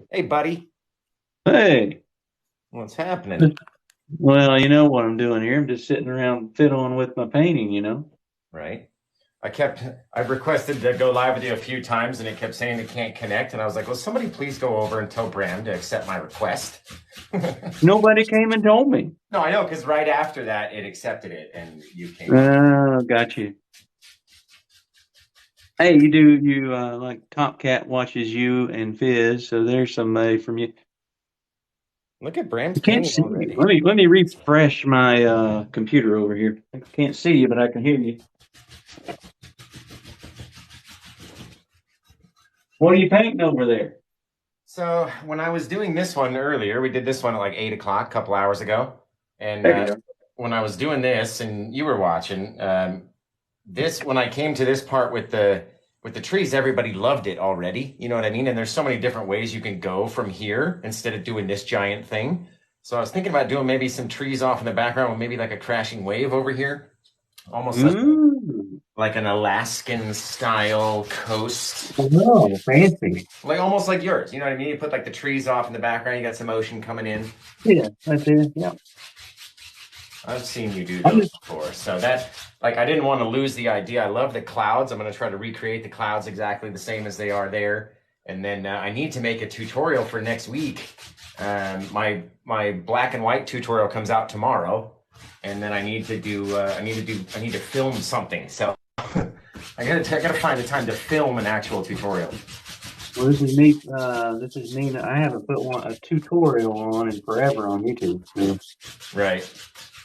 Hey, buddy, Hey, what's happening? well, you know what I'm doing here. I'm just sitting around fiddling with my painting. Right. I requested to go live with you a few times and it kept saying it can't connect. And I was like, well, somebody please go over and tell Bram to accept my request. Nobody came and told me. No, I know, because right after that, it accepted it and you came on. Got you. Hey, you like Top Cat watches you and Fizz, so there's somebody from you. Look at Bram's I can't painting see you. already. Let me refresh my computer over here. I can't see you, but I can hear you. What are you painting over there? So when I was doing this one earlier, we did this one at like 8 o'clock, a couple hours ago. And There you go. when I was doing this and you were watching, this when I came to this part with the trees, everybody loved it already. You know what I mean? And there's so many different ways you can go from here instead of doing this giant thing. So I was thinking about doing maybe some trees off in the background with maybe like a crashing wave over here, almost Mm. like an Alaskan style coast, Oh, fancy. like almost like yours. You know what I mean? You put like the trees off in the background, you got some ocean coming in. Yeah, that's it. Yeah. I've seen you do I'm those just, before. So that, like, I didn't want to lose the idea. I love the clouds. I'm going to try to recreate the clouds exactly the same as they are there. And then I need to make a tutorial for next week. My black and white tutorial comes out tomorrow, and then I need to do I need to film something. So I gotta find the time to film an actual tutorial. well, this is neat. This is neat. I haven't put a tutorial on in forever on YouTube. So Right.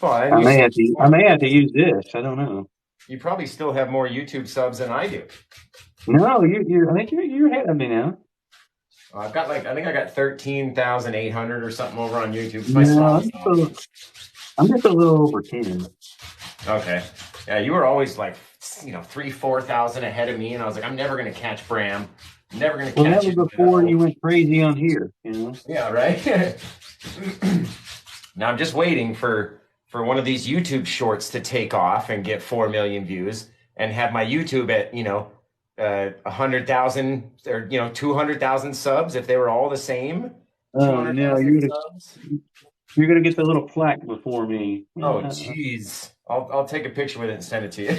Well, and I may have to. I may have to use this. I don't know. you probably still have more YouTube subs than I do. No, you. I think you're ahead of me now. I've got like I think I got 13,800 or something over on YouTube. It's my No, smallest one. I'm just a little over 10. Okay. Yeah, you were always like 3, 4 thousand ahead of me, and I was like, I'm never gonna catch Bram. I'm never gonna Well, that catch was him. And, before you went crazy on here. yeah, right. Now I'm just waiting for one of these YouTube shorts to take off and get 4 million views, and have my YouTube at 100,000 or 200,000 subs if they were all the same. Two Oh hundred no, thousand subs. you're gonna get the little plaque before me. Oh, geez. I'll take a picture with it and send it to you.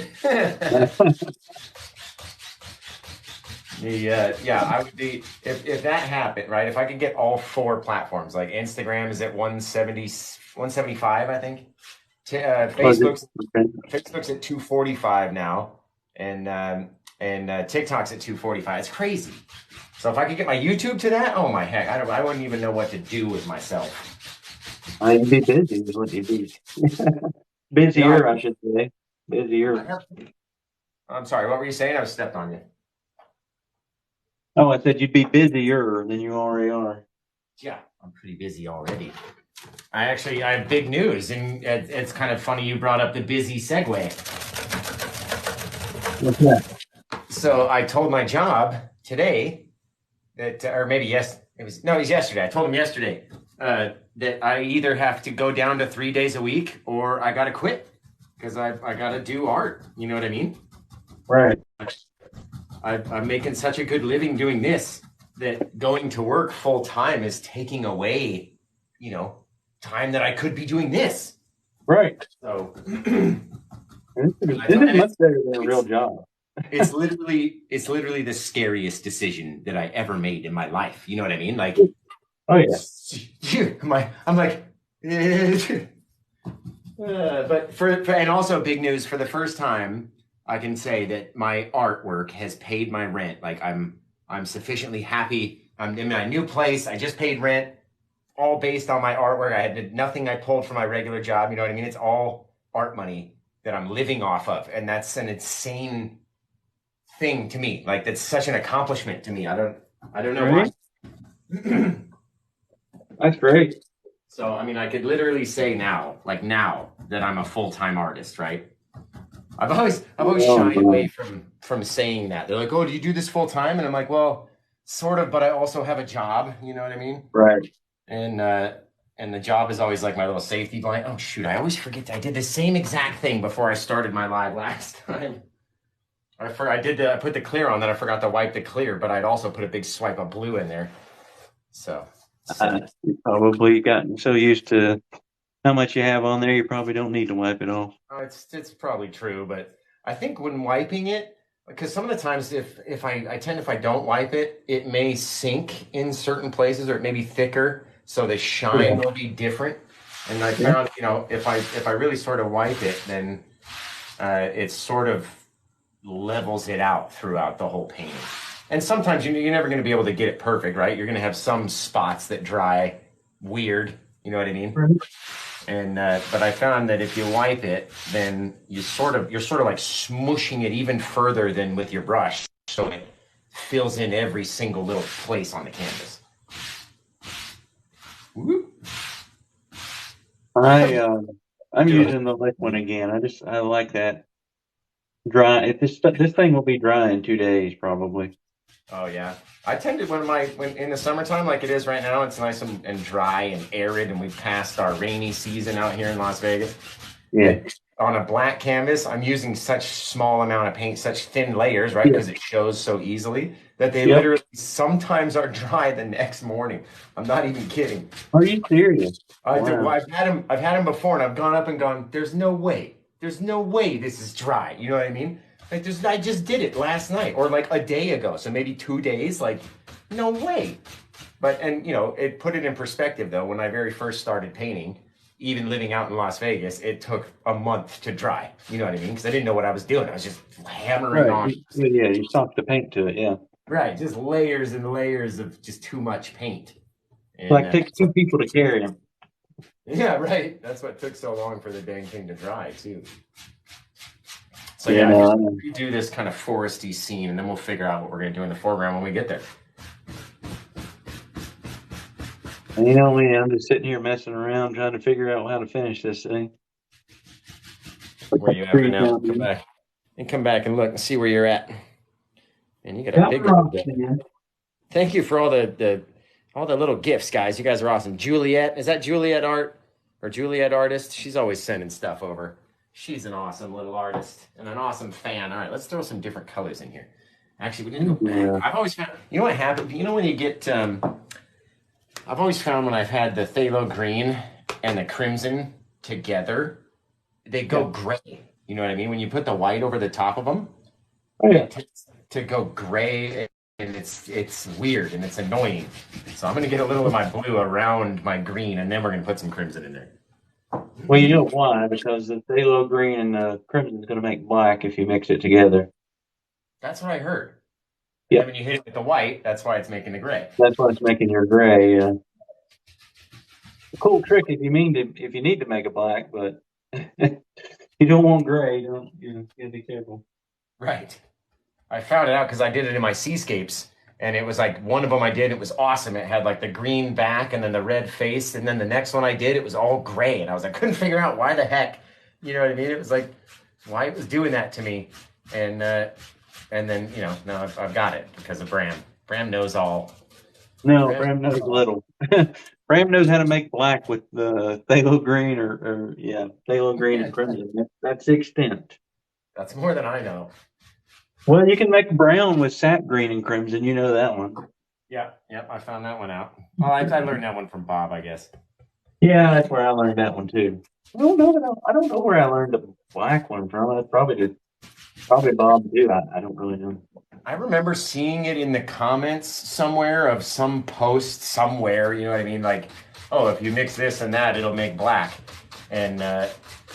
Yeah, I would be if that happened, right? If I could get all four platforms, like Instagram is at 175, I think. Was it? Okay. Facebook's at 245 now, and TikTok's at 245. It's crazy. So if I could get my YouTube to that, oh my heck, I wouldn't even know what to do with myself. I'd be busy is what you'd be. Yeah, Busier, I should say. I Busier. have. I'm sorry, what were you saying? I was stepped on you. Oh, I said you'd be busier than you already are. Yeah, I'm pretty busy already. I have big news, and it's kind of funny you brought up the busy segue. What's that? So I told my job today that, or maybe yes, it was no, it was yesterday. I told him yesterday that I either have to go down to 3 days a week or I got to quit because I got to do art. You know what I mean? Right. I'm making such a good living doing this that going to work full time is taking away, you know, time that I could be doing this. Right. So, This is much better than a real it's job. it's literally the scariest decision that I ever made in my life. You know what I mean? Like, Oh yeah. I'm like, but for and also big news for the first time, I can say that my artwork has paid my rent. Like I'm sufficiently happy. I'm in my new place. I just paid rent, all based on my artwork. I had nothing I pulled from my regular job. You know what I mean? It's all art money that I'm living off of, and that's an insane thing to me. Like that's such an accomplishment to me. I don't know why. Right. That's great. So I mean, I could literally say now, like now, that I'm a full time artist, right? I've always Oh shied away man. from saying that. They're like, "Oh, do you do this full time?" And I'm like, "Well, sort of, but I also have a job." You know what I mean? Right. And and the job is always like my little safety blanket. Oh shoot, I always forget. I did the same exact thing before I started my live last time. I put the clear on, then I forgot to wipe the clear, but I'd also put a big swipe of blue in there. So, so You probably gotten so used to how much you have on there, you probably don't need to wipe it off. it's probably true, but I think when wiping it, because some of the times if I tend if I don't wipe it, it may sink in certain places or it may be thicker, so the shine Yeah. will be different. And I Yeah. found, if I really sort of wipe it, then it sort of levels it out throughout the whole painting. And sometimes you're never going to be able to get it perfect, right? You're going to have some spots that dry weird. You know what I mean? Right. And but I found that if you wipe it, then you're sort of like smushing it even further than with your brush, so it fills in every single little place on the canvas. Whoop. I'm using the liquid again. I like that dry. If this thing will be dry in 2 days probably. Oh yeah, I tend to when in the summertime like it is right now, it's nice and dry and arid, and we've passed our rainy season out here in Las Vegas. Yeah. On a black canvas, I'm using such small amount of paint, such thin layers, right? Yeah. Because it shows so easily that they Yep. literally sometimes are dry the next morning. I'm not even kidding. Are you serious? I do. Wow. Well, I've had them before, and I've gone up and gone. There's no way. There's no way this is dry. You know what I mean? Like I just did it last night or like a day ago, so maybe 2 days. Like, no way. But it put it in perspective though. When I very first started painting, even living out in Las Vegas, it took a month to dry. You know what I mean? Because I didn't know what I was doing. I was just hammering on. Yeah, you stopped the paint to it, yeah. Right, just layers and layers of just too much paint. And Like takes two people to carry them. yeah, right. That's what took so long for the dang thing to dry too. So Yeah, we do this kind of foresty scene, and then we'll figure out what we're going to do in the foreground when we get there. And you know me, I'm just sitting here messing around trying to figure out how to finish this thing. Where you at now? Come back and look and see where you're at. And you got a big one. Thank you for all the little gifts, guys. You guys are awesome. Juliet, is that Juliet Art or Juliet Artist? She's always sending stuff over. She's an awesome little artist and an awesome fan. All right, let's throw some different colors in here. Actually, we need to go back. Yeah. I've always found, you know what happened? You know when you get, I've always found when I've had the phthalo green and the crimson together, they go gray. You know what I mean? When you put the white over the top of them, it tends to go gray, and it's weird and it's annoying. So I'm going to get a little of my blue around my green, and then we're going to put some crimson in there. Well, you know why? Because the phthalo green and crimson is going to make black if you mix it together. That's what I heard. Yeah. When you hit it with the white, that's why it's making the gray. That's why it's making your gray. A cool trick if you need to make a black, but you don't want gray. You gotta be careful. Right. I found it out because I did it in my seascapes, and it was like one of them I did. It was awesome. It had like the green back and then the red face, and then the next one I did, it was all gray, and I couldn't figure out why the heck. You know what I mean? It was like why it was doing that to me, and then now I've got it because of Bram. Bram knows all. No, Bram knows little. Bram knows how to make black with the phthalo green phthalo green and crimson. That's the extent. That's more than I know. Well, you can make brown with sap green and crimson. You know that one. Yeah, I found that one out. Well, I learned that one from Bob, I guess. Yeah, that's where I learned that one too. I don't know where I learned the black one from. That's probably Bob too. I don't really know. I remember seeing it in the comments somewhere of some post somewhere. You know what I mean? Like, oh, if you mix this and that, it'll make black. And and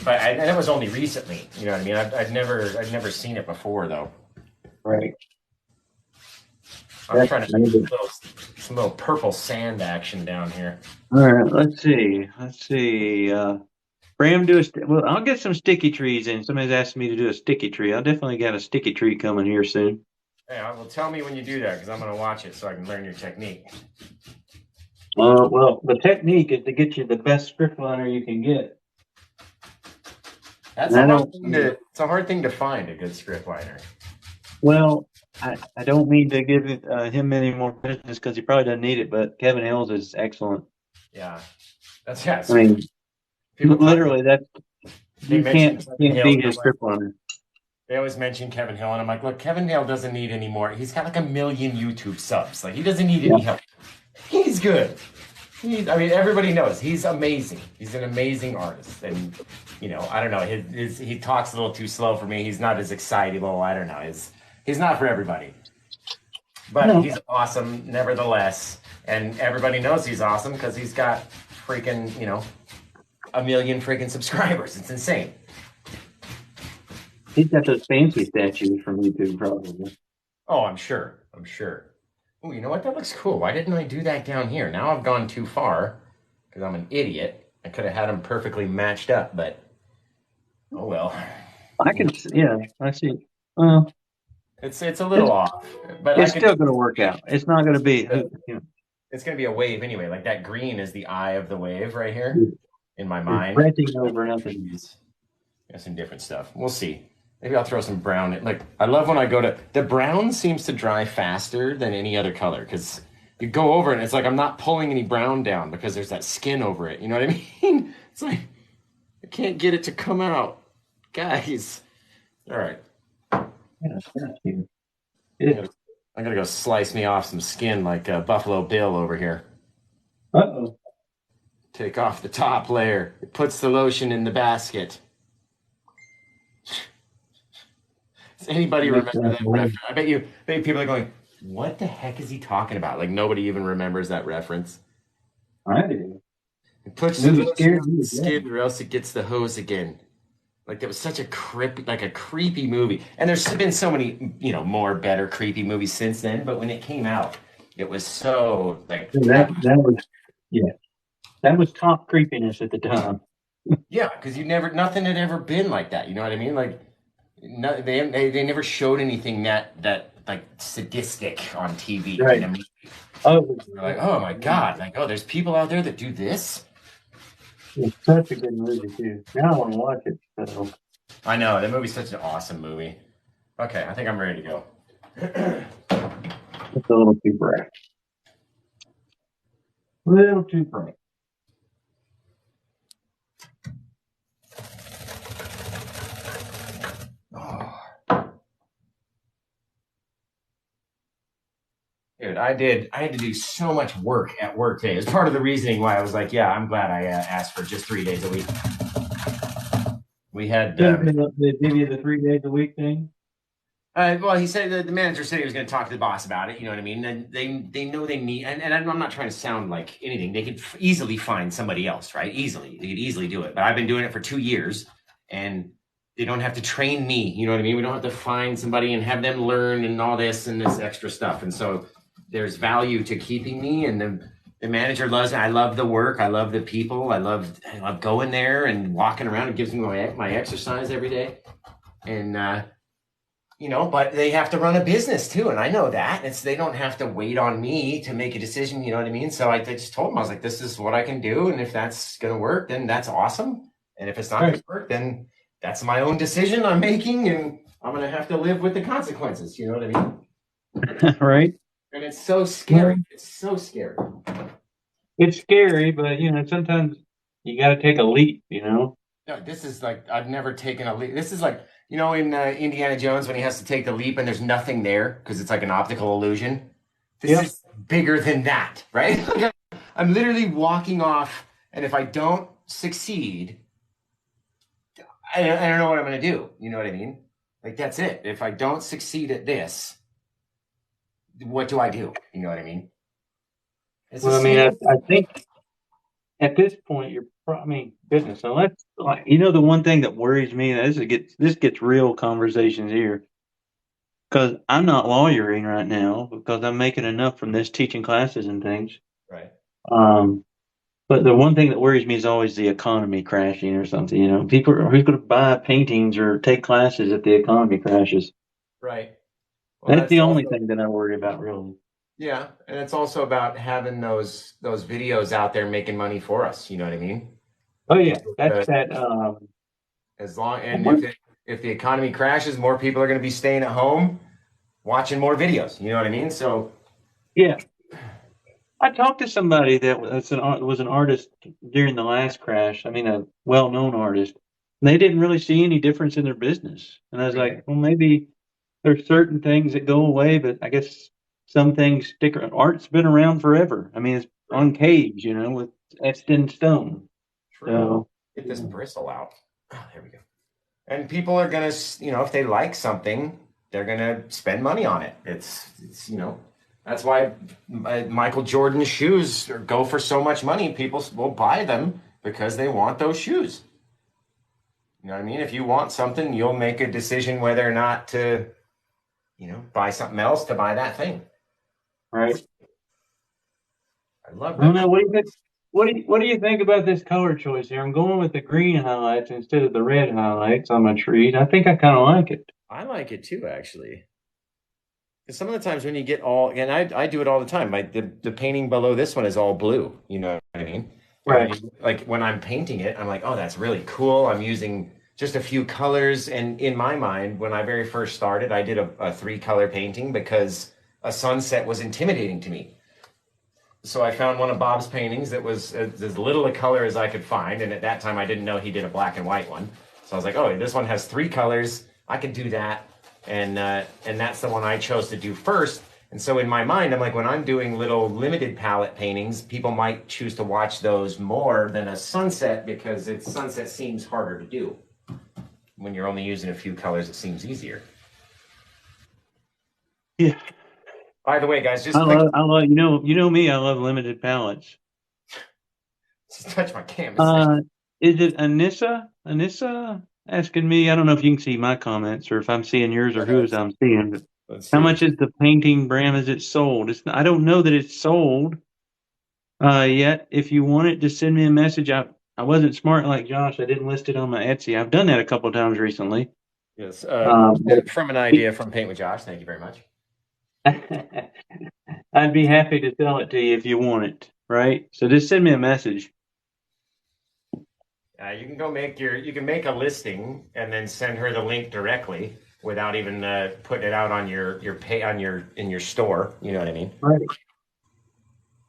it was only recently. You know what I mean? I'd never seen it before though. Right. I'm trying to do some little purple sand action down here. All right, let's see. Bram, well, I'll get some sticky trees in. Somebody's asked me to do a sticky tree. I definitely got a sticky tree coming here soon. Yeah, well, tell me when you do that because I'm going to watch it so I can learn your technique. Well, the technique is to get you the best script liner you can get. It's a hard thing to find, a good script liner. Well, I don't mean to give him any more business because he probably doesn't need it, but Kevin Hills is excellent. Yeah. I mean, literally, you can't beat his script liner. They always mention Kevin Hill, and I'm like, look, Kevin Hill doesn't need any more. He's got like 1 million YouTube subs. Like, he doesn't need any help. He's He's good. I mean, everybody knows he's amazing. He's an amazing artist, and I don't know. He talks a little too slow for me. He's not as excitable. I don't know. He's not for everybody, but No, he's awesome nevertheless. And everybody knows he's awesome because he's got freaking a million freaking subscribers. It's insane. he's got those fancy statues from YouTube, probably. Oh, I'm sure. I'm sure. Oh, you know what? That looks cool. Why didn't I do that down here? Now I've gone too far because I'm an idiot. I could have had them perfectly matched up, but oh well. I can, yeah, I see. Well, It's a little it's off, but I it's could. still going to work out. It's not going to be, It's gonna be a wave anyway. Like that green is the eye of the wave right here in my mind. renting over nothing. Got some different stuff. We'll see. Maybe I'll throw some brown. Like I love when I go to the brown seems to dry faster than any other color because you go over it and it's like I'm not pulling any brown down because there's that skin over it. You know what I mean? It's like I can't get it to come out, guys. All right. Yeah. I'm gonna go slice me off some skin like Buffalo Bill over here. Uh-oh. Take off the top layer. It puts the lotion in the basket. Does anybody remember that reference? I bet people are going, what the heck is he talking about? Like nobody even remembers that reference. I do. It puts the lotion on the skin or else it gets the hose again. Like that was such a creepy movie. And there's been so many, more better creepy movies since then. But when it came out, it was so like that was, yeah, that was top creepiness at the time. yeah, because nothing had ever been like that. You know what I mean? Like, no, they never showed anything that like sadistic on TV. Right. You know? Oh, You're like, oh my god! Like, oh, there's people out there that do this. it's such a good movie too. Now I want to watch it. So. I know that movie's such an awesome movie. Okay, I think I'm ready to go. It's a little too bright. A little too bright. Dude, I had to do so much work at work today. It's part of the reasoning why I was like, yeah, I'm glad I asked for just 3 days a week. We had. They give you the 3 days a week thing? Well, he said the manager said he was going to talk to the boss about it. You know what I mean? And they know they need, and I'm not trying to sound like anything. They could easily find somebody else, right? Easily, they could easily do it. But I've been doing it for 2 years, and they don't have to train me. You know what I mean? We don't have to find somebody and have them learn and all this and this extra stuff. And so there's value to keeping me. And the manager loves it. I love the work. I love the people. I love going there and walking around. It gives me my exercise every day. And but they have to run a business too, and I know that. They don't have to wait on me to make a decision. You know what I mean? So I just told them, I was like, "This is what I can do, and if that's going to work, then that's awesome. And if it's not going to work, then that's my own decision I'm making, and I'm going to have to live with the consequences." You know what I mean? Right. And it's so scary. It's so scary. It's scary, but sometimes you got to take a leap. No, this is like I've never taken a leap. This is like. In Indiana Jones when he has to take the leap and there's nothing there because it's like an optical illusion. This is bigger than that, right? I'm literally walking off, and if I don't succeed, I don't know what I'm going to do. You know what I mean? Like, that's it. If I don't succeed at this, what do I do? You know what I mean? I think at this point, goodness, unless, the one thing that worries me, this gets real conversations here, because I'm not lawyering right now because I'm making enough from this teaching classes and things. Right. But the one thing that worries me is always the economy crashing or something. People who's going to buy paintings or take classes if the economy crashes. Right. Well, that's the only thing that I worry about, really. Yeah, and it's also about having those videos out there making money for us. You know what I mean? Oh yeah, that's that. As long if the economy crashes, more people are going to be staying at home, watching more videos. You know what I mean? So yeah, I talked to somebody that was an artist during the last crash. I mean, a well-known artist. And they didn't really see any difference in their business, and I was like, well, maybe there's certain things that go away, but I guess some things stick around. Art's been around forever. I mean, on cage, with etched in stone. True. So Get this bristle out. Oh, there we go. And people are gonna, if they like something, they're gonna spend money on it. It's that's why Michael Jordan's shoes go for so much money. People will buy them because they want those shoes. You know what I mean? If you want something, you'll make a decision whether or not to, buy something else to buy that thing. right. I love I don't that. know. What do you think about this color choice here? I'm going with the green highlights instead of the red highlights on my trees. I think I kind of like it. I like it too, actually. Because some of the times when you get all, and I do it all the time. The painting below this one is all blue. You know what I mean? Right. Like when I'm painting it, I'm like, oh, that's really cool. I'm using just a few colors. And in my mind, when I very first started, I did a 3-color painting because a sunset was intimidating to me. So I found one of Bob's paintings that was as little a color as I could find. And at that time, I didn't know he did a black and white one. So I was like, oh, this one has 3 colors. I could do that. And that's the one I chose to do first. And so in my mind, I'm like, when I'm doing little limited palette paintings, people might choose to watch those more than a sunset because sunset seems harder to do. When you're only using a few colors, it seems easier. Yeah. By the way, guys, just I love me. I love limited palettes. just touch my canvas. Is it Anissa? Anissa asking me. I don't know if you can see my comments or if I'm seeing yours or whose I'm seeing. But Let's how see. much is the painting, Bram? Is it sold? I don't know that it's sold yet. If you want it, just send me a message. I wasn't smart like Josh. I didn't list it on my Etsy. I've done that a couple of times recently. Yes. But From an idea from Paint with Josh. Thank you very much. I'd be happy to sell it to you if you want it, right? So just send me a message. You can make a listing and then send her the link directly without even putting it out on your pay on in your store. You know what I mean? Right.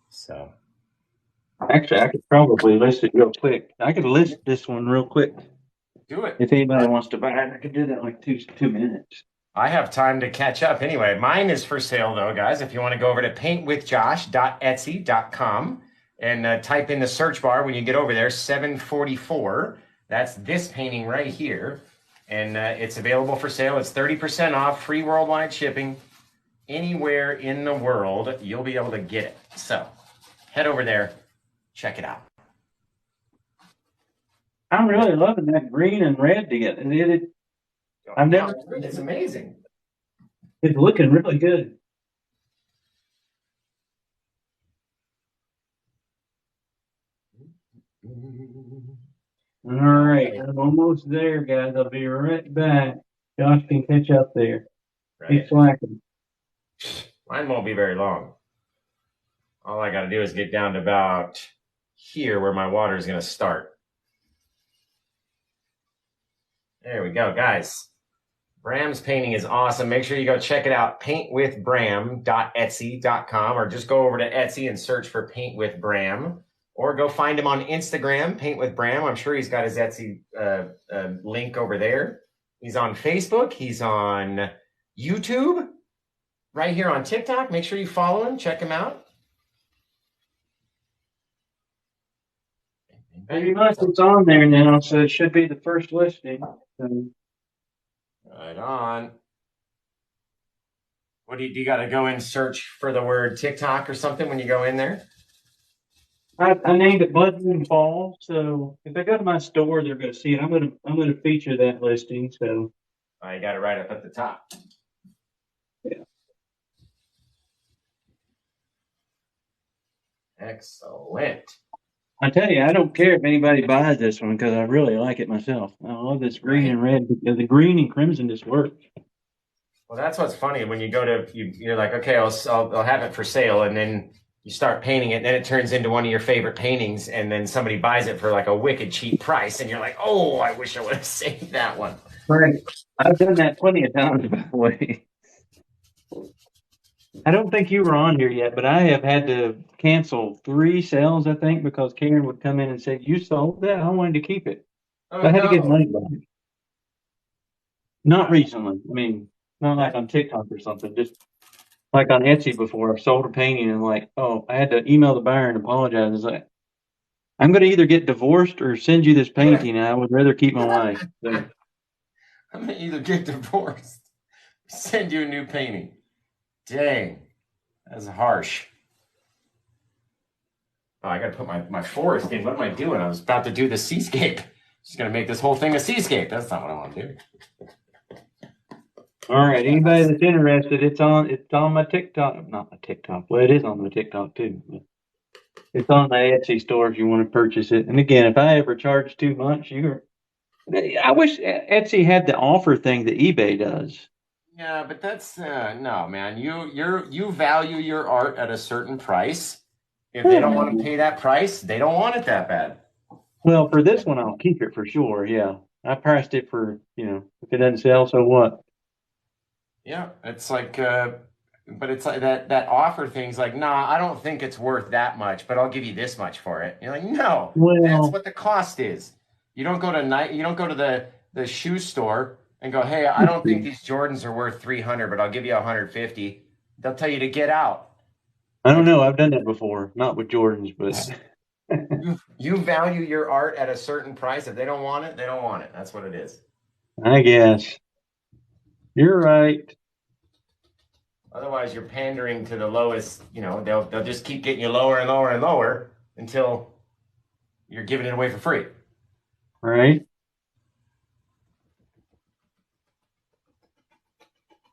So Actually, I could probably list it real quick. I could list this one real quick. do it. If anybody wants to buy it, I could do that in like two minutes. I have time to catch up anyway. Mine is for sale though, guys. If you want to go over to paintwithjosh.etsy.com and type in the search bar when you get over there, 744. That's this painting right here. And it's available for sale. It's 30% off, free worldwide shipping. Anywhere in the world, you'll be able to get it. So head over there, check it out. I'm really loving that green and red together. It's amazing. It's looking really good. All right, I'm almost there, guys. I'll be right back. Josh can catch up there. Right? He's slacking. Mine won't be very long. All I got to do is get down to about here where my water is going to start. There we go, guys. Bram's painting is awesome. Make sure you go check it out, paintwithbram.etsy.com, or just go over to Etsy and search for Paint with Bram, or go find him on Instagram, Paint with Bram. I'm sure he's got his Etsy link over there. He's on Facebook. He's on YouTube, right here on TikTok. Make sure you follow him. Check him out. Pretty much it's on there now, so it should be the first listing. Right on. What do you got to go and search for the word TikTok or something when you go in there? I named it Bloodmoon Fall, so if they go to my store, they're going to see it. I'm going to feature that listing. So I got it right up at the top. Yeah. Excellent. I tell you, I don't care if anybody buys this one because I really like it myself. I love this green and red because the green and crimson just work. Well, that's what's funny when you go to you're like, okay, I'll have it for sale, and then you start painting it, and then it turns into one of your favorite paintings, and then somebody buys it for like a wicked cheap price, and you're like, oh, I wish I would have saved that one. Right. I've done that plenty of times, by the way. I don't think you were on here yet, but I have had to cancel 3 sales, I think, because Karen would come in and say, "You sold that? I wanted to keep it." Oh, I had to get money back. Not recently. I mean, not like on TikTok or something. Just Like on Etsy before, I've sold a painting and like, oh, I had to email the buyer and apologize. It's like, I'm going to either get divorced or send you this painting, and I would rather keep my wife. So, I'm gonna either get divorced, or send you a new painting. Dang, that's harsh. Oh, I gotta put my forest in. What am I doing? I was about to do the seascape. Just gonna make this whole thing a seascape. That's not what I want to do. all right, anybody that's interested, it's on my TikTok. Not my TikTok. Well, it is on my TikTok too. It's on the Etsy store if you want to purchase it. And again, if I ever charge too much, I wish Etsy had the offer thing that eBay does. Yeah, but that's no, man. You value your art at a certain price. If they don't want to pay that price, they don't want it that bad. Well, for this one, I'll keep it for sure. Yeah, I priced it for if it doesn't sell, so what? Yeah, it's like, but it's like that offer thing's like, nah, I don't think it's worth that much, but I'll give you this much for it. You're like, no, that's Well, what the cost is. You don't go to the shoe store and go, hey, I don't think these Jordans are worth 300, but I'll give you 150. They'll tell you to get out. I don't Like know. I've done that before, not with Jordans, but you value your art at a certain price. If they don't want it, they don't want it. That's what it is. I guess you're right. Otherwise, you're pandering to the lowest. They'll just keep getting you lower and lower and lower until you're giving it away for free. Right?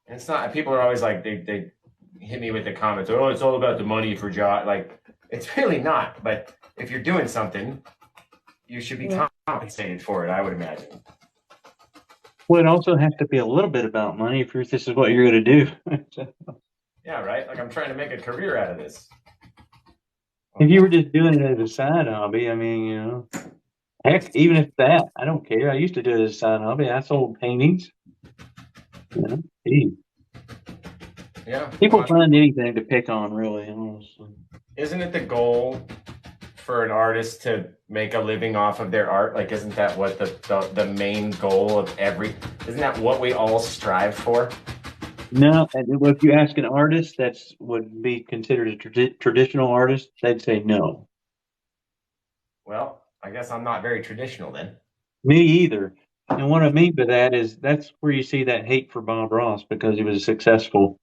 And it's not. People are always like they hit me with the comments. Oh, it's all about the money for Josh. Like it's really not. But if you're doing something, you should be compensated for it. I would imagine. Well, it also has to be a little bit about money if this is what you're going to do. Yeah, right. Like I'm trying to make a career out of this. If you were just doing it as a side hobby, I mean, heck, even if that, I don't care. I used to do it as a side hobby. I sold paintings. Geez. Yeah. People find anything to pick on, really, honestly. Isn't it the goal for an artist to make a living off of their art? Like, isn't that what the main goal of isn't that what we all strive for? No, and if you ask an artist that's would be considered a traditional artist, they'd say no. Well, I guess I'm not very traditional then. Me either. And what I mean by that is that's where you see that hate for Bob Ross because he was successful.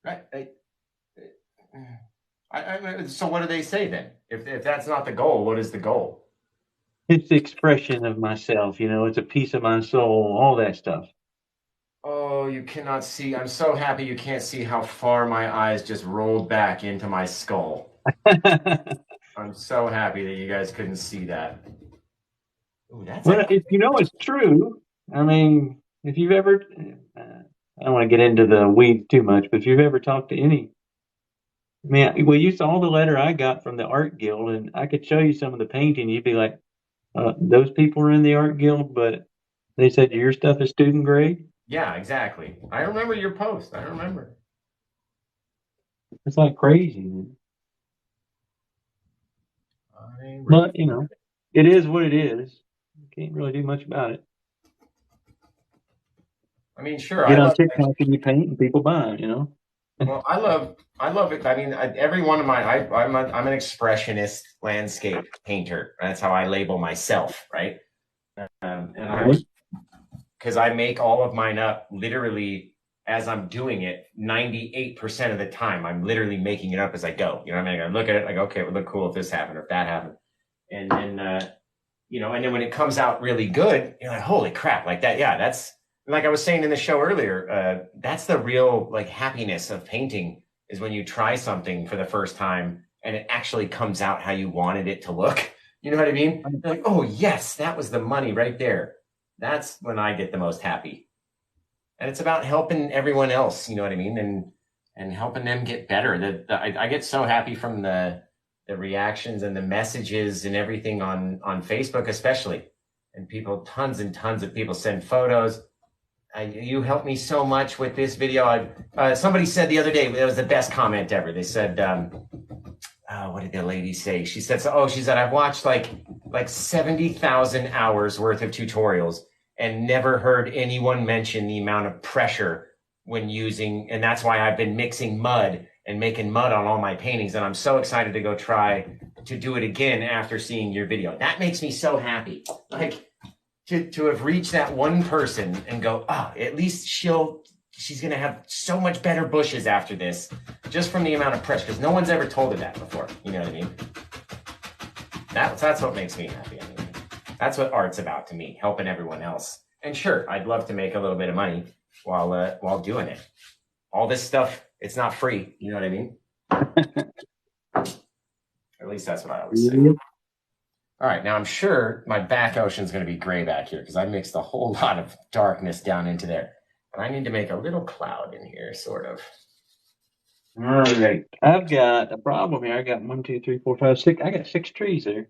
Right. So what do they say then? If that's not the goal, what is the goal? It's the expression of myself, it's a piece of my soul, all that stuff. Oh, you cannot see. I'm so happy you can't see how far my eyes just rolled back into my skull. I'm so happy that you guys couldn't see that. Ooh, if it's true, I mean, if you've ever, I don't want to get into the weeds too much, but if you've ever talked to any, well, you saw the letter I got from the art guild, and I could show you some of the painting. You'd be like, those people are in the art guild, but they said your stuff is student grade. Yeah, exactly. I remember your post. I remember. It's like crazy, man. But it is what it is. You can't really do much about it. I mean, sure. Get on TikTok and you paint, and people buy it. Well, I love it. I mean, every one of my, I'm an expressionist landscape painter. That's how I label myself, right? Because I make all of mine up literally as I'm doing it. 98% of the time, I'm literally making it up as I go. You know what I mean? I look at it like, okay, it would look cool if this happened or if that happened, and then and then when it comes out really good, you're like, holy crap, like that. Yeah, that's. Like I was saying in the show earlier, that's the real like happiness of painting is when you try something for the first time and it actually comes out how you wanted it to look. You know what I mean? You're like, oh yes, that was the money right there. That's when I get the most happy. And it's about helping everyone else. You know what I mean? And helping them get better. I get so happy from the reactions and the messages and everything on Facebook, especially. And tons and tons of people send photos. You helped me so much with this video. Somebody said the other day, that was the best comment ever. They said, what did the lady say? She said, I've watched like 70,000 hours worth of tutorials and never heard anyone mention the amount of pressure when using, and that's why I've been mixing mud and making mud on all my paintings. And I'm so excited to go try to do it again after seeing your video. That makes me so happy. Like to have reached that one person and go, oh, at least she's going to have so much better bushes after this, just from the amount of pressure, because no one's ever told her that before. You know what I mean? That's what makes me happy. I mean, that's what art's about to me, helping everyone else. And sure, I'd love to make a little bit of money while doing it. All this stuff, it's not free. You know what I mean? At least that's what I always say. All right, now I'm sure my back ocean's going to be gray back here because I mixed a whole lot of darkness down into there. And I need to make a little cloud in here, sort of. All right. I've got a problem here. I got 1, 2, 3, 4, 5, 6. I got 6 trees there.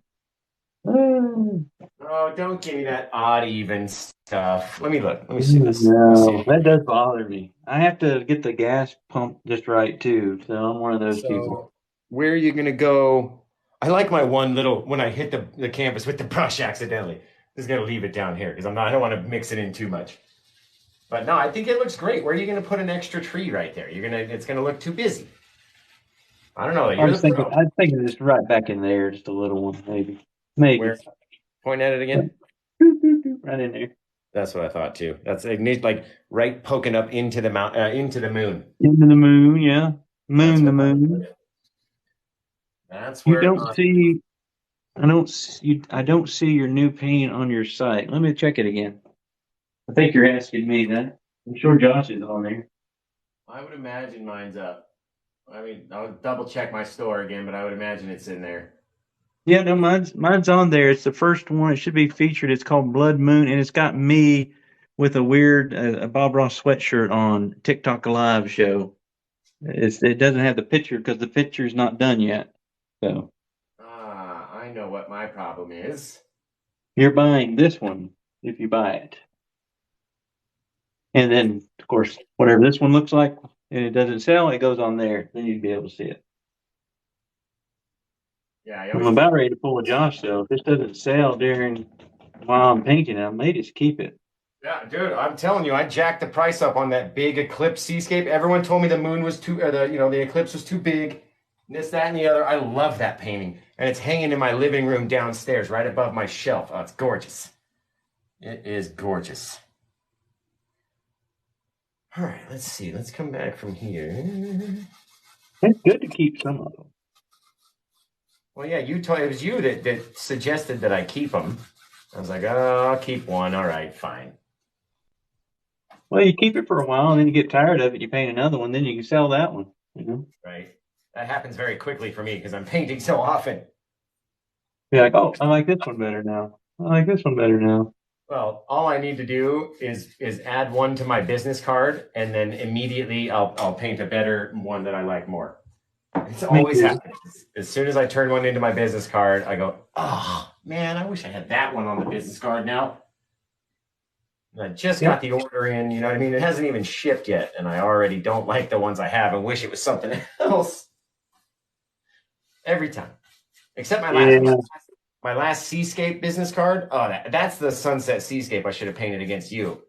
Oh, don't give me that odd even stuff. Let me look. Let me see this. No, that does bother me. I have to get the gas pump just right too. So I'm one of those people. Where are you going to go? I like my one little, when I hit the canvas with the brush accidentally. Just going to leave it down here because I don't want to mix it in too much. But no, I think it looks great. Where are you going to put an extra tree right there? It's going to look too busy. I don't know. I was thinking just right back in there, just a little one, maybe. Where? Point at it again. Right in there. That's what I thought too. That's like right poking up into the into the moon. Into the moon, yeah. The moon. That's where you don't see. I don't see your new painting on your site. Let me check it again. I think you're asking me that. I'm sure Josh is on there. I would imagine mine's up. I mean, I'll double check my store again, but I would imagine it's in there. Yeah, no, mine's on there. It's the first one. It should be featured. It's called Blood Moon, and it's got me with a weird Bob Ross sweatshirt on TikTok Live show. It doesn't have the picture because the picture's not done yet. So. I know what my problem is. You're buying this one if you buy it. And then, of course, whatever this one looks like and it doesn't sell, it goes on there. Then you'd be able to see it. Yeah, I'm about ready to pull a Josh, though. If this doesn't sell while I'm painting, I may just keep it. Yeah, dude, I'm telling you, I jacked the price up on that big eclipse seascape. Everyone told me the moon was the eclipse was too big. This, that, and the other. I love that painting. And it's hanging in my living room downstairs right above my shelf. Oh, it's gorgeous. It is gorgeous. All right, let's see. Let's come back from here. It's good to keep some of them. Well, yeah, it was you that suggested that I keep them. I was like, oh, I'll keep one. All right, fine. Well, you keep it for a while, and then you get tired of it. You paint another one, then you can sell that one. Right. That happens very quickly for me because I'm painting so often. You're like, oh, I like this one better now. I like this one better now. Well, all I need to do is add one to my business card, and then immediately I'll paint a better one that I like more. It's always happening. As soon as I turn one into my business card, I go, oh, man, I wish I had that one on the business card now. And I just got the order in, you know what I mean? It hasn't even shipped yet, and I already don't like the ones I have and wish it was something else. Every time. Except my last seascape business card. Oh, that's the sunset seascape I should have painted against you.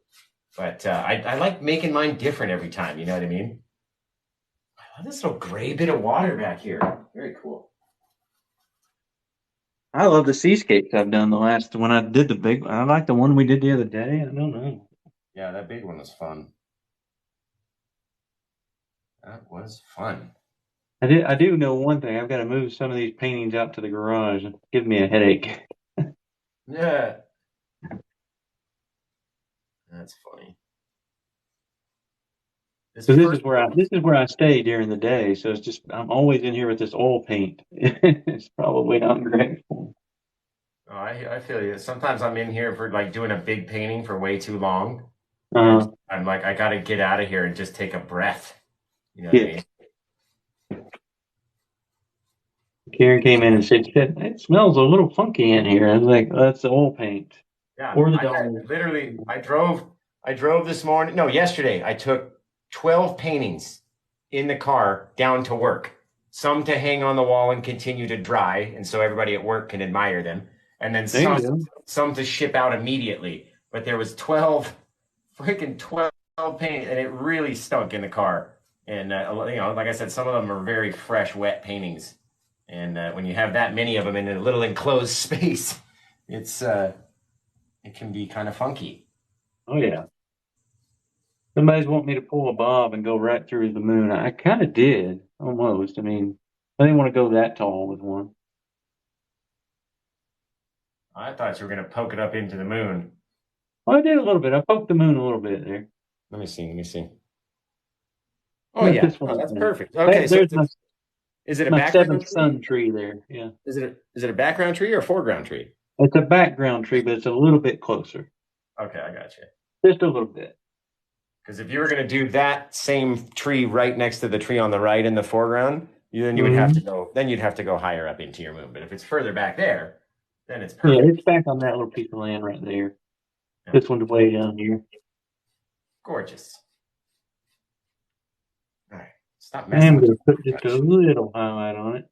But I like making mine different every time, you know what I mean? I love this little gray bit of water back here. Very cool. I love the seascapes I've done when I did the big one. I like the one we did the other day. I don't know. Yeah, that big one was fun. That was fun. I do know one thing. I've got to move some of these paintings out to the garage. It's giving me a headache. Yeah. That's funny. This is where I stay during the day. So it's just I'm always in here with this oil paint. It's probably not great. Oh, I feel you. Sometimes I'm in here for like doing a big painting for way too long. I'm like, I got to get out of here and just take a breath. You know what I mean? Karen came in and said, "It smells a little funky in here." I was like, "That's the oil paint." Yeah, I drove this morning. No, yesterday. I took 12 paintings in the car down to work. Some to hang on the wall and continue to dry, and so everybody at work can admire them. And then some to ship out immediately. But there was 12 paint, and it really stunk in the car. And like I said, some of them are very fresh, wet paintings. And when you have that many of them in a little enclosed space, it's it can be kind of funky. Oh yeah. Somebody's wanting me to pull a bob and go right through the moon. I kind of did, almost. I mean, I didn't want to go that tall with one. I thought you were going to poke it up into the moon. Well, I did a little bit. I poked the moon a little bit there. Let me see. Let me see. Oh Not yeah. this Oh, one. that's perfect. Okay, so There's is it a my background seventh tree? sun tree there. Yeah. Is it a background tree or a foreground tree? It's a background tree, but it's a little bit closer. Okay, I got you. Just a little bit. Because if you were going to do that same tree right next to the tree on the right in the foreground, then you would have to Hmm. go. Then you'd have to go higher up into your moon. But if it's further back there, then it's Yeah, perfect. it's back on that little piece of land right there. Yeah, This one's way down here. gorgeous. All right, stop messing I'm with going the to put just a brush. little highlight on it.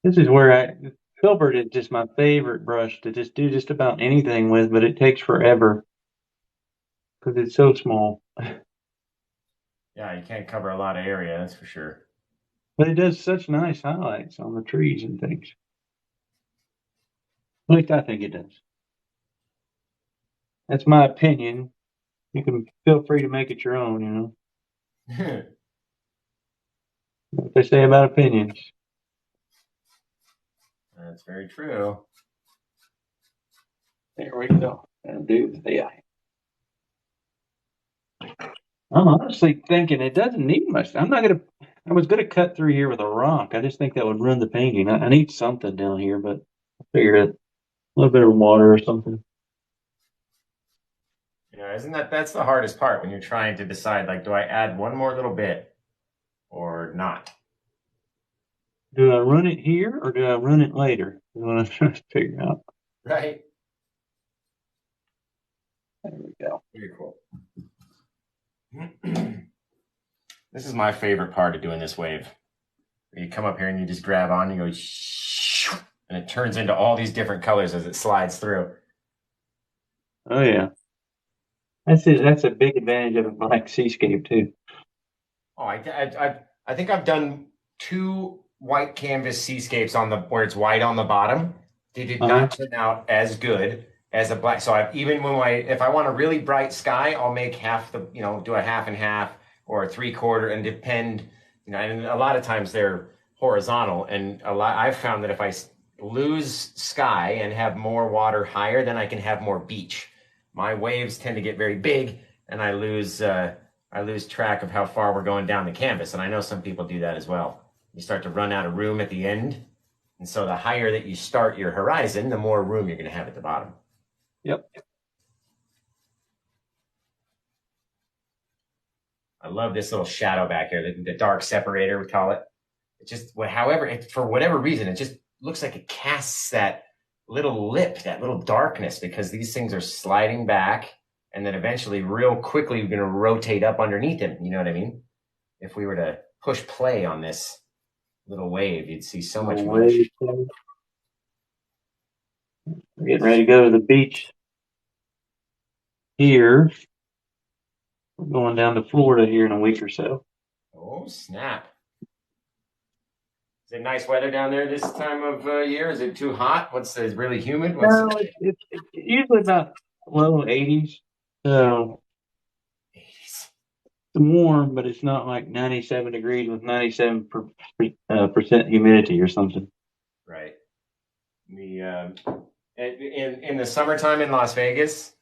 This is where Filbert is just my favorite brush to just do just about anything with, but it takes forever because it's so small. Yeah, you can't cover a lot of area, that's for sure. But it does such nice highlights on the trees and things. At least I think it does. That's my opinion. You can feel free to make it your own, you know. What they say about opinions. That's very true. There we go. That'll do. Yeah. I'm honestly thinking it doesn't need much. I was gonna cut through here with a rock. I just think that would ruin the painting. I need something down here, but I figure a little bit of water or something. Yeah, isn't that's the hardest part when you're trying to decide like, do I add one more little bit or not? Do I run it here or do I run it later? Is what I'm trying to figure out. Right? There we go. Very cool. This is my favorite part of doing this wave. You come up here and you just grab on, and you go, and it turns into all these different colors as it slides through. Oh yeah. That's it. That's a big advantage of a blank seascape too. Oh, I think I've done two white canvas seascapes on the where it's white on the bottom. They did Uh-huh. not turn out as good as a black. So I even when if I want a really bright sky, I'll make half the do a half and half or a three quarter and depend. And a lot of times they're horizontal, and a lot I've found that if I lose sky and have more water higher, then I can have more beach. My waves tend to get very big, and I lose track of how far we're going down the canvas. And I know some people do that as well. You start to run out of room at the end. And so the higher that you start your horizon, the more room you're going to have at the bottom. Yep. I love this little shadow back here, the dark separator, we call it. It just, however, for whatever reason, it just looks like it casts that little lip, that little darkness, because these things are sliding back. And then eventually, real quickly, we're going to rotate up underneath him. You know what I mean? If we were to push play on this little wave, you'd see so much motion. We're getting ready to go to the beach here. We're going down to Florida here in a week or so. Oh, snap. Is it nice weather down there this time of year? Is it too hot? What's it really humid? What's No, it's usually about low 80s. So it? it's warm, but it's not like 97 degrees with 97 percent humidity or something. Right. The in the summertime in Las Vegas,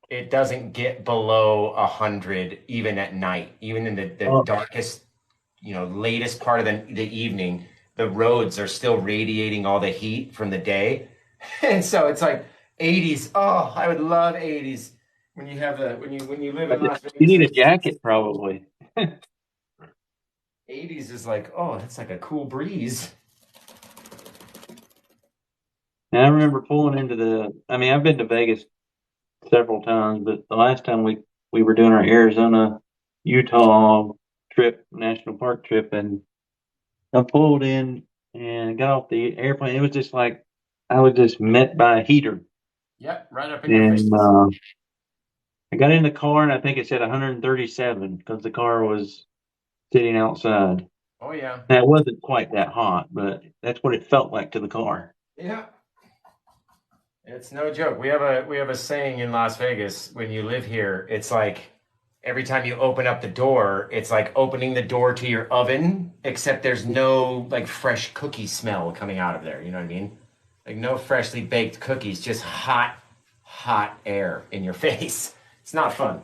it doesn't get below 100 even at night. Even in the Oh, darkest, latest part of the evening, the roads are still radiating all the heat from the day. And so it's like 80s. Oh, I would love 80s when you have the when you live in Las you Vegas. need a jacket probably. 80s is like, oh, that's like a cool breeze. And I remember pulling into I've been to Vegas several times, but the last time we were doing our Arizona, Utah trip, national park trip, and I pulled in and got off the airplane. It was just like I was just met by a heater. Yep, right up in your And face. I got in the car and I think it said 137 because the car was sitting outside. Oh yeah. Now, it wasn't quite that hot, but that's what it felt like to the car. Yeah. It's no joke. We have a saying in Las Vegas, when you live here, it's like every time you open up the door, it's like opening the door to your oven, except there's no like fresh cookie smell coming out of there. You know what I mean? Like no freshly baked cookies, just hot, hot air in your face. It's not fun.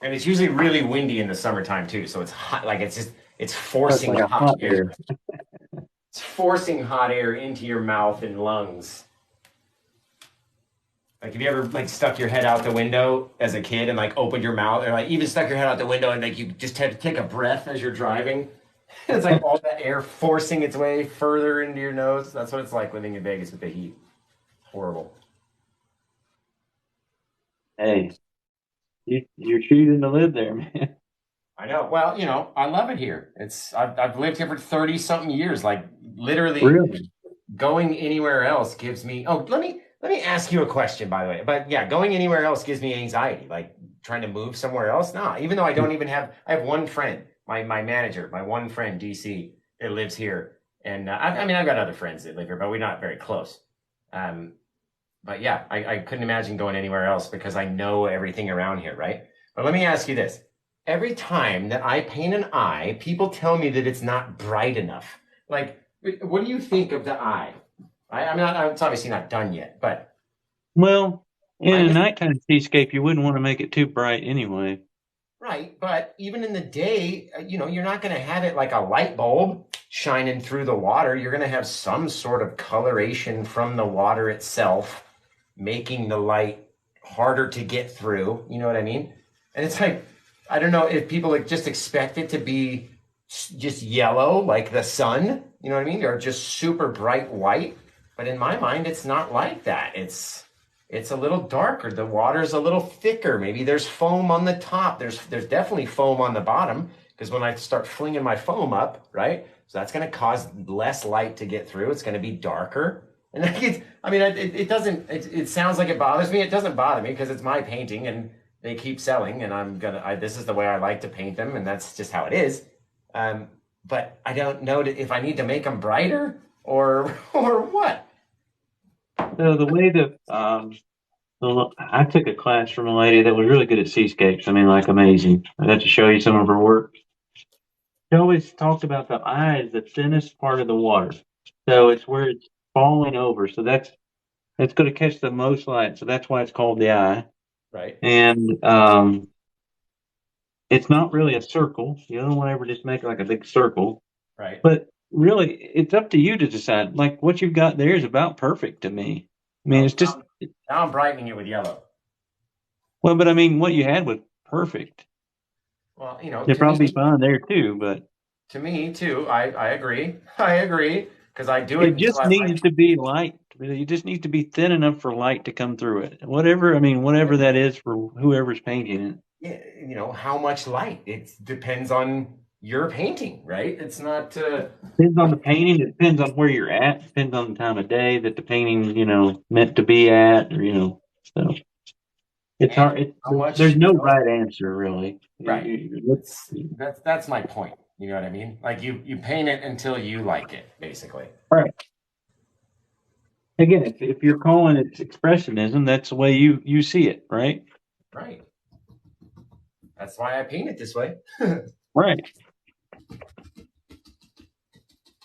And it's usually really windy in the summertime too. So it's hot, like it's It's forcing like a hot hot air. air. It's forcing hot air into your mouth and lungs. Like, have you ever like stuck your head out the window as a kid and like opened your mouth, or like even stuck your head out the window and like you just had to take a breath as you're driving? It's like all that air forcing its way further into your nose. That's what it's like living in Vegas with the heat. Horrible. Hey, you're choosing to live there, man. I know. Well, I love it here. I've lived here for 30 something years. Like literally Really? going anywhere else gives me. Oh, let me ask you a question, by the way. But yeah, going anywhere else gives me anxiety. Like trying to move somewhere else. Nah, even though I have one friend, my manager, my one friend, DC, that lives here, and I mean, I've got other friends that live here, but we're not very close. Um, but yeah, I couldn't imagine going anywhere else because I know everything around here, right? But let me ask you this. Every time that I paint an eye, people tell me that it's not bright enough. Like, what do you think of the eye? I'm not, it's obviously not done yet, but Well, in I a just, nighttime seascape, you wouldn't want to make it too bright anyway. right. But even in the day, you're not going to have it like a light bulb shining through the water. You're going to have some sort of coloration from the water itself, making the light harder to get through. You know what I mean? And it's like, I don't know if people like just expect it to be just yellow like the sun, you know what I mean? Or just super bright white. But in my mind, it's not like that. It's a little darker. The water's a little thicker. Maybe there's foam on the top. There's definitely foam on the bottom because when I start flinging my foam up, right? So that's going to cause less light to get through. It's going to be darker. And I mean, it doesn't, it sounds like it bothers me. It doesn't bother me because it's my painting and they keep selling and this is the way I like to paint them. And that's just how it is. Um, but I don't know if I need to make them brighter or, or what. So the way that I took a class from a lady that was really good at seascapes. I mean, like amazing. I got to show you some of her work. She always talked about the eye as the thinnest part of the water. So it's where it's falling over. So that's going to catch the most light. So that's why it's called the eye. Right. And it's not really a circle. You don't want to ever just make it like a big circle. Right. But really, it's up to you to decide. Like what you've got there is about perfect to me. I mean, Well, it's just now I'm brightening it with yellow. well, but I mean, what you had was perfect. Well, They're probably fine there too, but to me too. I agree. I agree because I do it it until just I like. needs to be light. You just needs to be thin enough for light to come through it. Whatever, I mean, whatever that is for whoever's painting it. Yeah, how much light. It depends on your painting, right? It's not. Depends on the painting. It depends on where you're at. Depends on the time of day that the painting, meant to be at, or so it's And hard. how There's much. no right answer, really. Right. That's my point. You know what I mean? Like you paint it until you like it, basically. Right. Again, if you're calling it expressionism, that's the way you see it, right? Right. That's why I paint it this way. Right.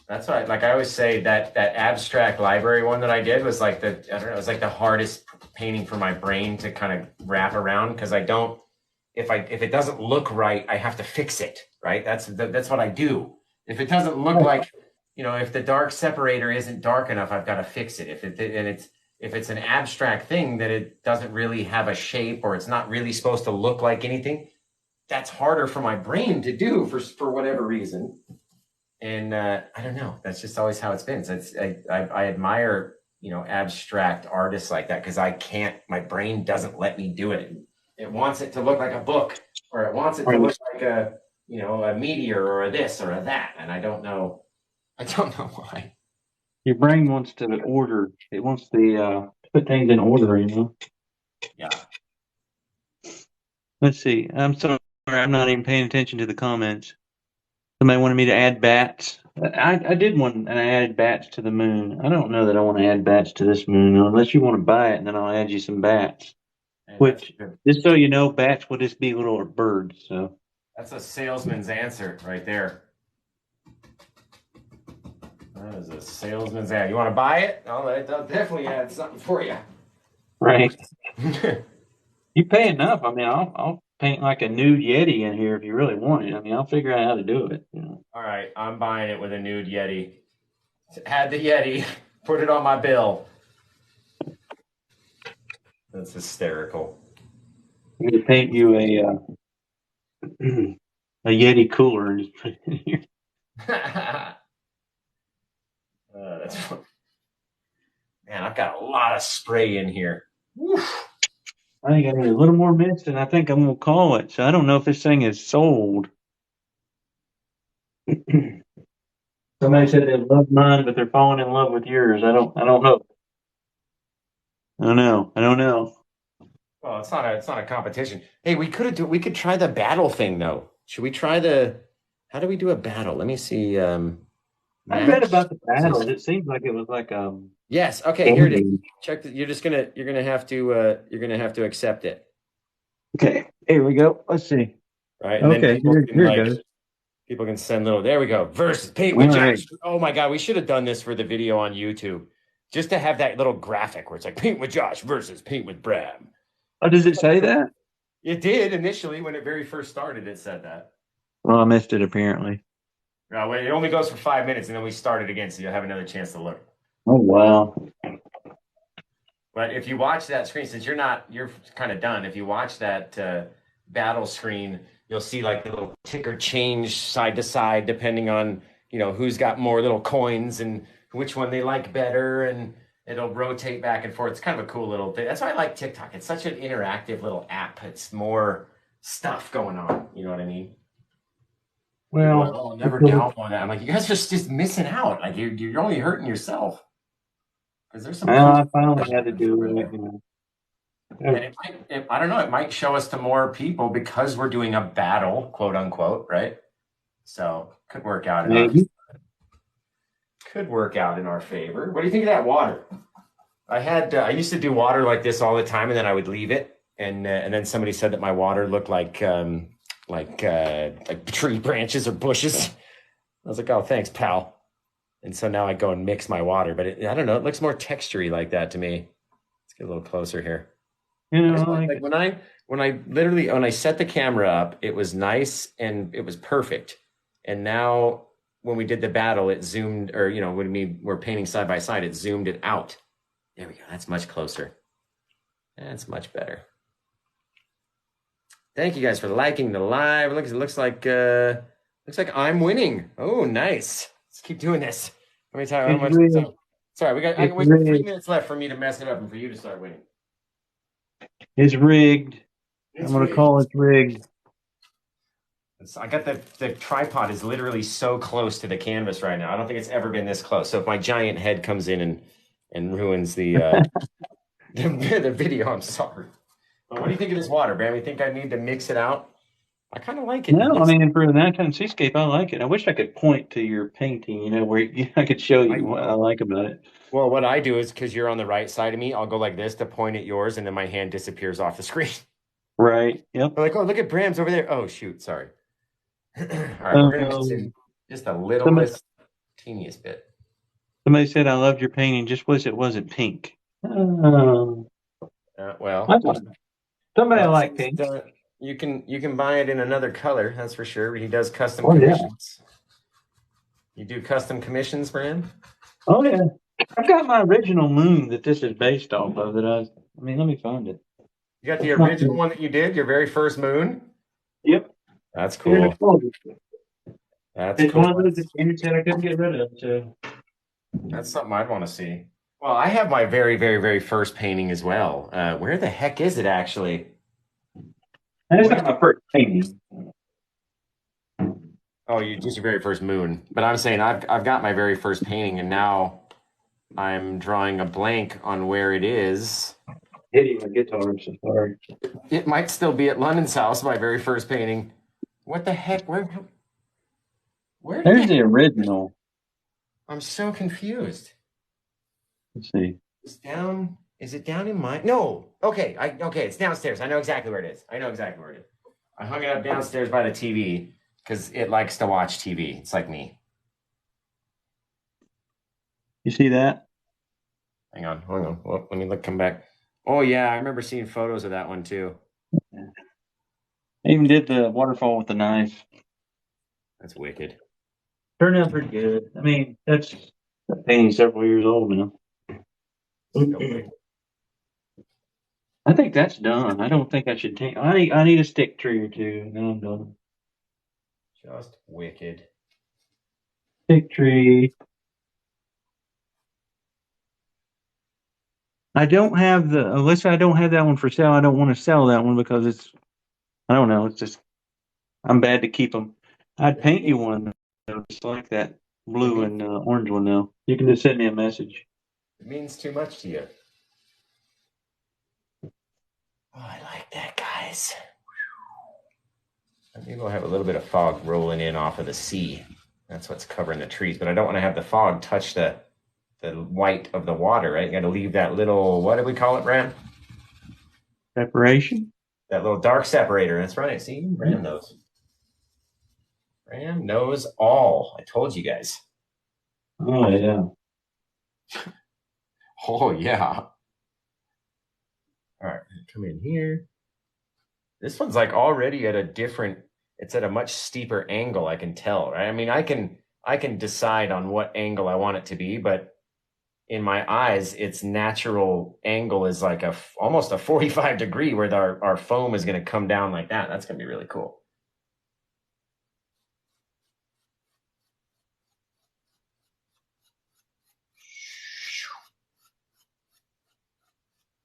That's why, like I always say, that abstract library one that I did was like I don't know, it was like the hardest painting for my brain to kind of wrap around because I don't, if it doesn't look right, I have to fix it, right? That's what I do. If it doesn't look like, if the dark separator isn't dark enough, I've got to fix it. If it's an abstract thing that it doesn't really have a shape or it's not really supposed to look like anything, that's harder for my brain to do for whatever reason. And I don't know. That's just always how it's been. So I admire abstract artists like that because I can't. My brain doesn't let me do it. It wants it to look like a book, or it wants it to look like a meteor or a this or a that, and I don't know. I don't know why. Your brain wants to order. It wants to put things in order, you know. Yeah. Let's see. I'm sorry, I'm not even paying attention to the comments. Somebody wanted me to add bats. I did one, and I added bats to the moon. I don't know that I want to add bats to this moon, unless you want to buy it, and then I'll add you some bats. And that's Which, good. just so you know, bats will just be little birds. So That's a salesman's answer right there. That is a salesman's answer. You want to buy it? I'll definitely add something for you. right, you pay enough. I mean, I'll paint like a nude Yeti in here if you really want it. I mean, I'll figure out how to do it. You know. All right, I'm buying it with a nude Yeti. Add the Yeti. Put it on my bill. That's hysterical. I'm gonna paint you a Yeti cooler and just put it in here. That's fun. Man, I've got a lot of spray in here. Woof. I think I need a little more mist, and I think I'm gonna call it. So I don't know if this thing is sold. Somebody said they love mine, but they're falling in love with yours. I don't know. I don't know. Well, it's not a competition. Hey, we could try the battle thing though. Should we try how do we do a battle? Let me see. I read Match. about the battles. It seems like it was like Yes. Okay. Here it is. game. Check. You're gonna have to accept it. Okay, here we go. Let's see. Right. And then Okay, here it goes. people can send little, there we go. Versus paint All with right. Josh. Oh my God. We should have done this for the video on YouTube just to have that little graphic where it's like paint with Josh versus paint with Bram. Oh, does it say that? It did initially when it very first started. It said that. Well, I missed it apparently. Well, it only goes for 5 minutes and then we start it again. So you'll have another chance to look. Oh wow. But if you watch that screen, since you're kind of done. If you watch that battle screen, you'll see like the little ticker change side to side depending on who's got more little coins and which one they like better, and it'll rotate back and forth. It's kind of a cool little thing. That's why I like TikTok. It's such an interactive little app. It's more stuff going on. You know what I mean? People are like, Well, oh, I'll never download that. I'm like, you guys are just missing out. Like you're only hurting yourself because there's some cool I finally stuff had to do over it. there. And I don't know, it might show us to more people because we're doing a battle, quote unquote, right? So could work out in Maybe. our favor. What do you think of that water? I used to do water like this all the time, and then I would leave it, and then somebody said that my water looked like tree branches or bushes. I was like, oh, thanks, pal. And so now I go and mix my water, but I don't know, it looks more textury like that to me. Let's get a little closer here. You know, Like when I set the camera up, it was nice and it was perfect. And now when we did the battle, it zoomed, or when we're painting side by side, it zoomed it out. There we go. That's much closer. That's much better. Thank you guys for liking the live. It looks like I'm winning. Oh, nice. Let's keep doing this. Let me tell you how much. Sorry, we got 3 minutes left for me to mess it up and for you to start winning. It's rigged. I'm going to call it rigged. I got the tripod is literally so close to the canvas right now. I don't think it's ever been this close. So if my giant head comes in and ruins the the video, I'm sorry. But what do you think of this water, Bram? You think I need to mix it out? I kind of like it. No, I mean, for the nighttime seascape, I like it. I wish I could point to your painting, where I could show you what I like about it. Well, what I do is, because you're on the right side of me, I'll go like this to point at yours, and then my hand disappears off the screen. Right. Yep. We're like, oh, look at Bram's over there. Oh, shoot. Sorry. All right, we're going to mix in just a littlest, teeniest bit. Somebody said, I loved your painting. Just wish it wasn't pink. Well, somebody like pink. You can buy it in another color, that's for sure. He does custom commissions. Yeah. You do custom commissions, Bram? Oh yeah, I've got my original moon that this is based off of. Let me find it. You got the original one that you did, your very first moon? Yep. That's cool. It's one of those images that I couldn't get rid of. So that's something I'd want to see. Well, I have my very, very, very first painting as well. Where the heck is it actually? That's not my first painting. Oh, you just your very first moon. But I'm saying I've got my very first painting, and now I'm drawing a blank on where it is. Hitting my guitar, I'm so sorry. It might still be at London's house, my very first painting. What the heck? Where did There's that? the original. I'm so confused. Let's see. It's down. Is it down in my? No. Okay. Okay. It's downstairs. I know exactly where it is. I know exactly where it is. I hung it up downstairs by the TV because it likes to watch TV. It's like me. You see that? Hang on. Well, let me look. Come back. Oh yeah, I remember seeing photos of that one too. I even did the waterfall with the knife. That's wicked. Turned out pretty good. I mean, that's that painting several years old now. I think that's done. I don't think I should take. I need a stick tree or two, and then I'm done. Just wicked. Stick tree. I don't have the unless I don't have that one for sale. I don't want to sell that one because it's. I don't know. It's just I'm bad to keep them. I'd paint you one though, just like that blue and orange one. Though you can just send me a message. It means too much to you. Oh, I like that, guys. Maybe we'll have a little bit of fog rolling in off of the sea. That's what's covering the trees, but I don't want to have the fog touch the white of the water, right? You got to leave that little, what do we call it, Bram? Separation? That little dark separator. That's right. See, Bram knows. Bram knows all. I told you guys. Oh, yeah. Oh, yeah. All right, come in here. This one's like already at a different, it's at a much steeper angle, I can tell, right? I mean, I can decide on what angle I want it to be, but in my eyes, its natural angle is like almost a 45 degree where our foam is going to come down like that. That's going to be really cool.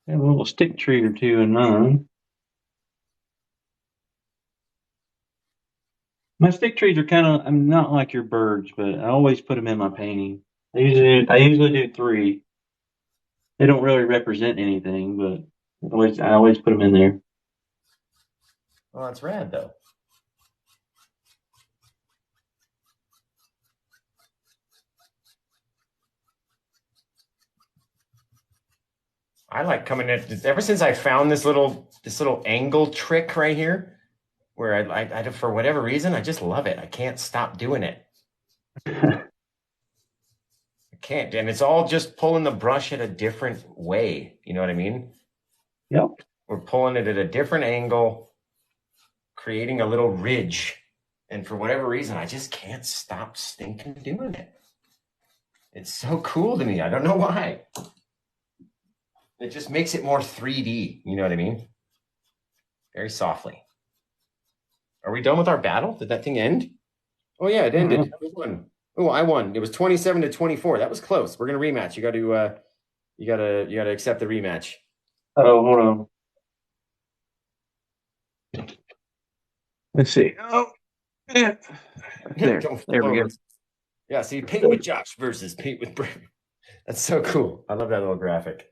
Have a little stick tree or two in mine. My stick trees are kind of, I'm not like your birds, but I always put them in my painting. I usually do 3. They don't really represent anything, but I always put them in there. Well, that's rad though. I like coming in ever since I found this little angle trick right here, where I for whatever reason I just love it. I can't stop doing it. I can't, and it's all just pulling the brush at a different way. You know what I mean? Yep. We're pulling it at a different angle, creating a little ridge, and for whatever reason, I just can't stop stinking doing it. It's so cool to me. I don't know why. It just makes it more 3D. You know what I mean? Very softly. Are we done with our battle? Did that thing end? Oh yeah, it ended. Who won? Oh, I won. It was 27-24. That was close. We're gonna rematch. You gotta accept the rematch. Oh, hold on. Let's see. Oh, yeah. There we go. Yeah, see, paint with Josh versus paint with Bram. That's so cool. I love that little graphic.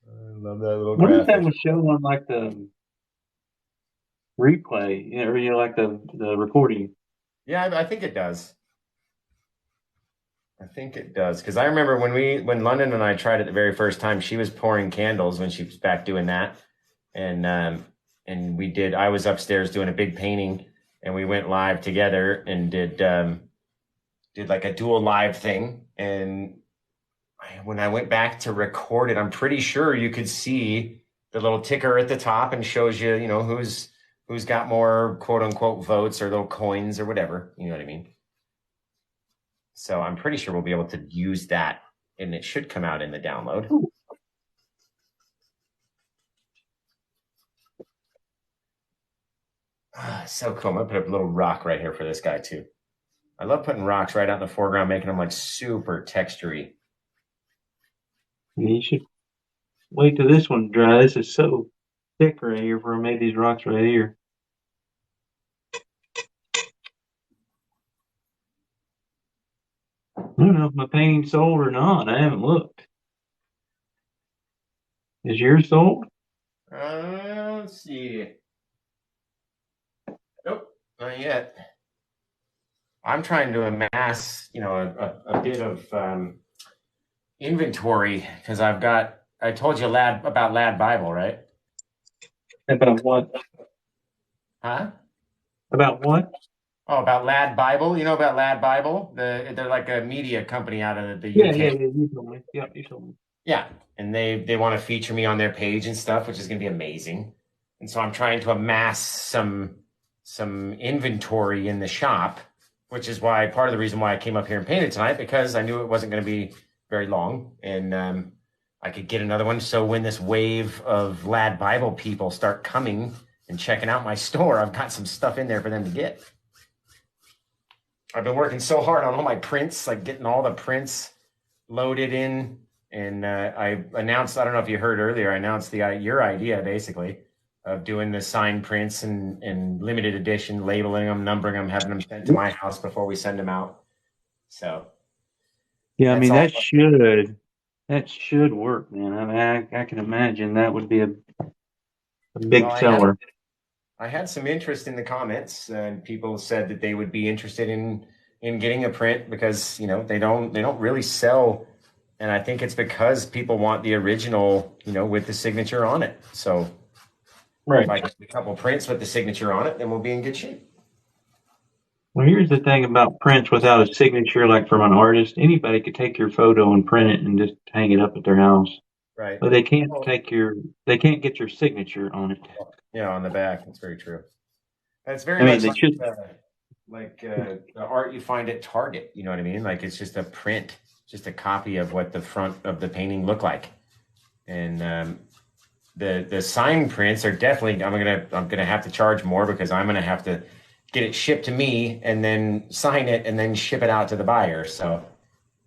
I love that little What if graphic. that was shown on like the replay, or like the recording? Yeah, I think it does. I think it does because I remember when London and I tried it the very first time, she was pouring candles when she was back doing that, and we did. I was upstairs doing a big painting, and we went live together and did like a dual live thing. And when I went back to record it, I'm pretty sure you could see the little ticker at the top and shows you, who's got more quote unquote votes or little coins or whatever. You know what I mean? So I'm pretty sure we'll be able to use that, and it should come out in the download. So cool. I'm gonna put a little rock right here for this guy too. I love putting rocks right out in the foreground, making them like super textury. You should wait till this one dries. This is so thick right here for I made these rocks right here. I don't know if my painting's sold or not. I haven't looked. Is yours sold? Let's see. Nope, not yet. I'm trying to amass, a bit of inventory because I told you about Lad Bible, right? About what? Huh? About what? Oh, about Lad Bible. You know about Lad Bible? They're like a media company out of the Yeah, UK. You told me. Yeah, you told me. Yeah, and they want to feature me on their page and stuff, which is going to be amazing. And so I'm trying to amass some inventory in the shop, which is why part of the reason why I came up here and painted tonight, because I knew it wasn't going to be very long, and I could get another one. So when this wave of Lad Bible people start coming and checking out my store, I've got some stuff in there for them to get. I've been working so hard on all my prints, like getting all the prints loaded in. And I announced, I don't know if you heard earlier, I announced your idea basically of doing the signed prints and limited edition, labeling them, numbering them, having them sent to my house before we send them out. So Yeah, I that's mean all. that should work, man. I mean, I can imagine that would be a Well, big seller. I had some interest in the comments, and people said that they would be interested in getting a print because they don't really sell, and I think it's because people want the original, with the signature on it. So if Right. I get a couple prints with the signature on it, then we'll be in good shape. Well, here's the thing about prints without a signature, like from an artist. Anybody could take your photo and print it and just hang it up at their house, Right. but Well, they can't get your signature on it. yeah, on the back. That's very true. It's I very mean, much they should. the art you find at Target. You know what I mean? Like it's just a print, just a copy of what the front of the painting looked like. And the sign prints are definitely. I'm gonna have to charge more because I'm gonna have to get it shipped to me and then sign it and then ship it out to the buyer. So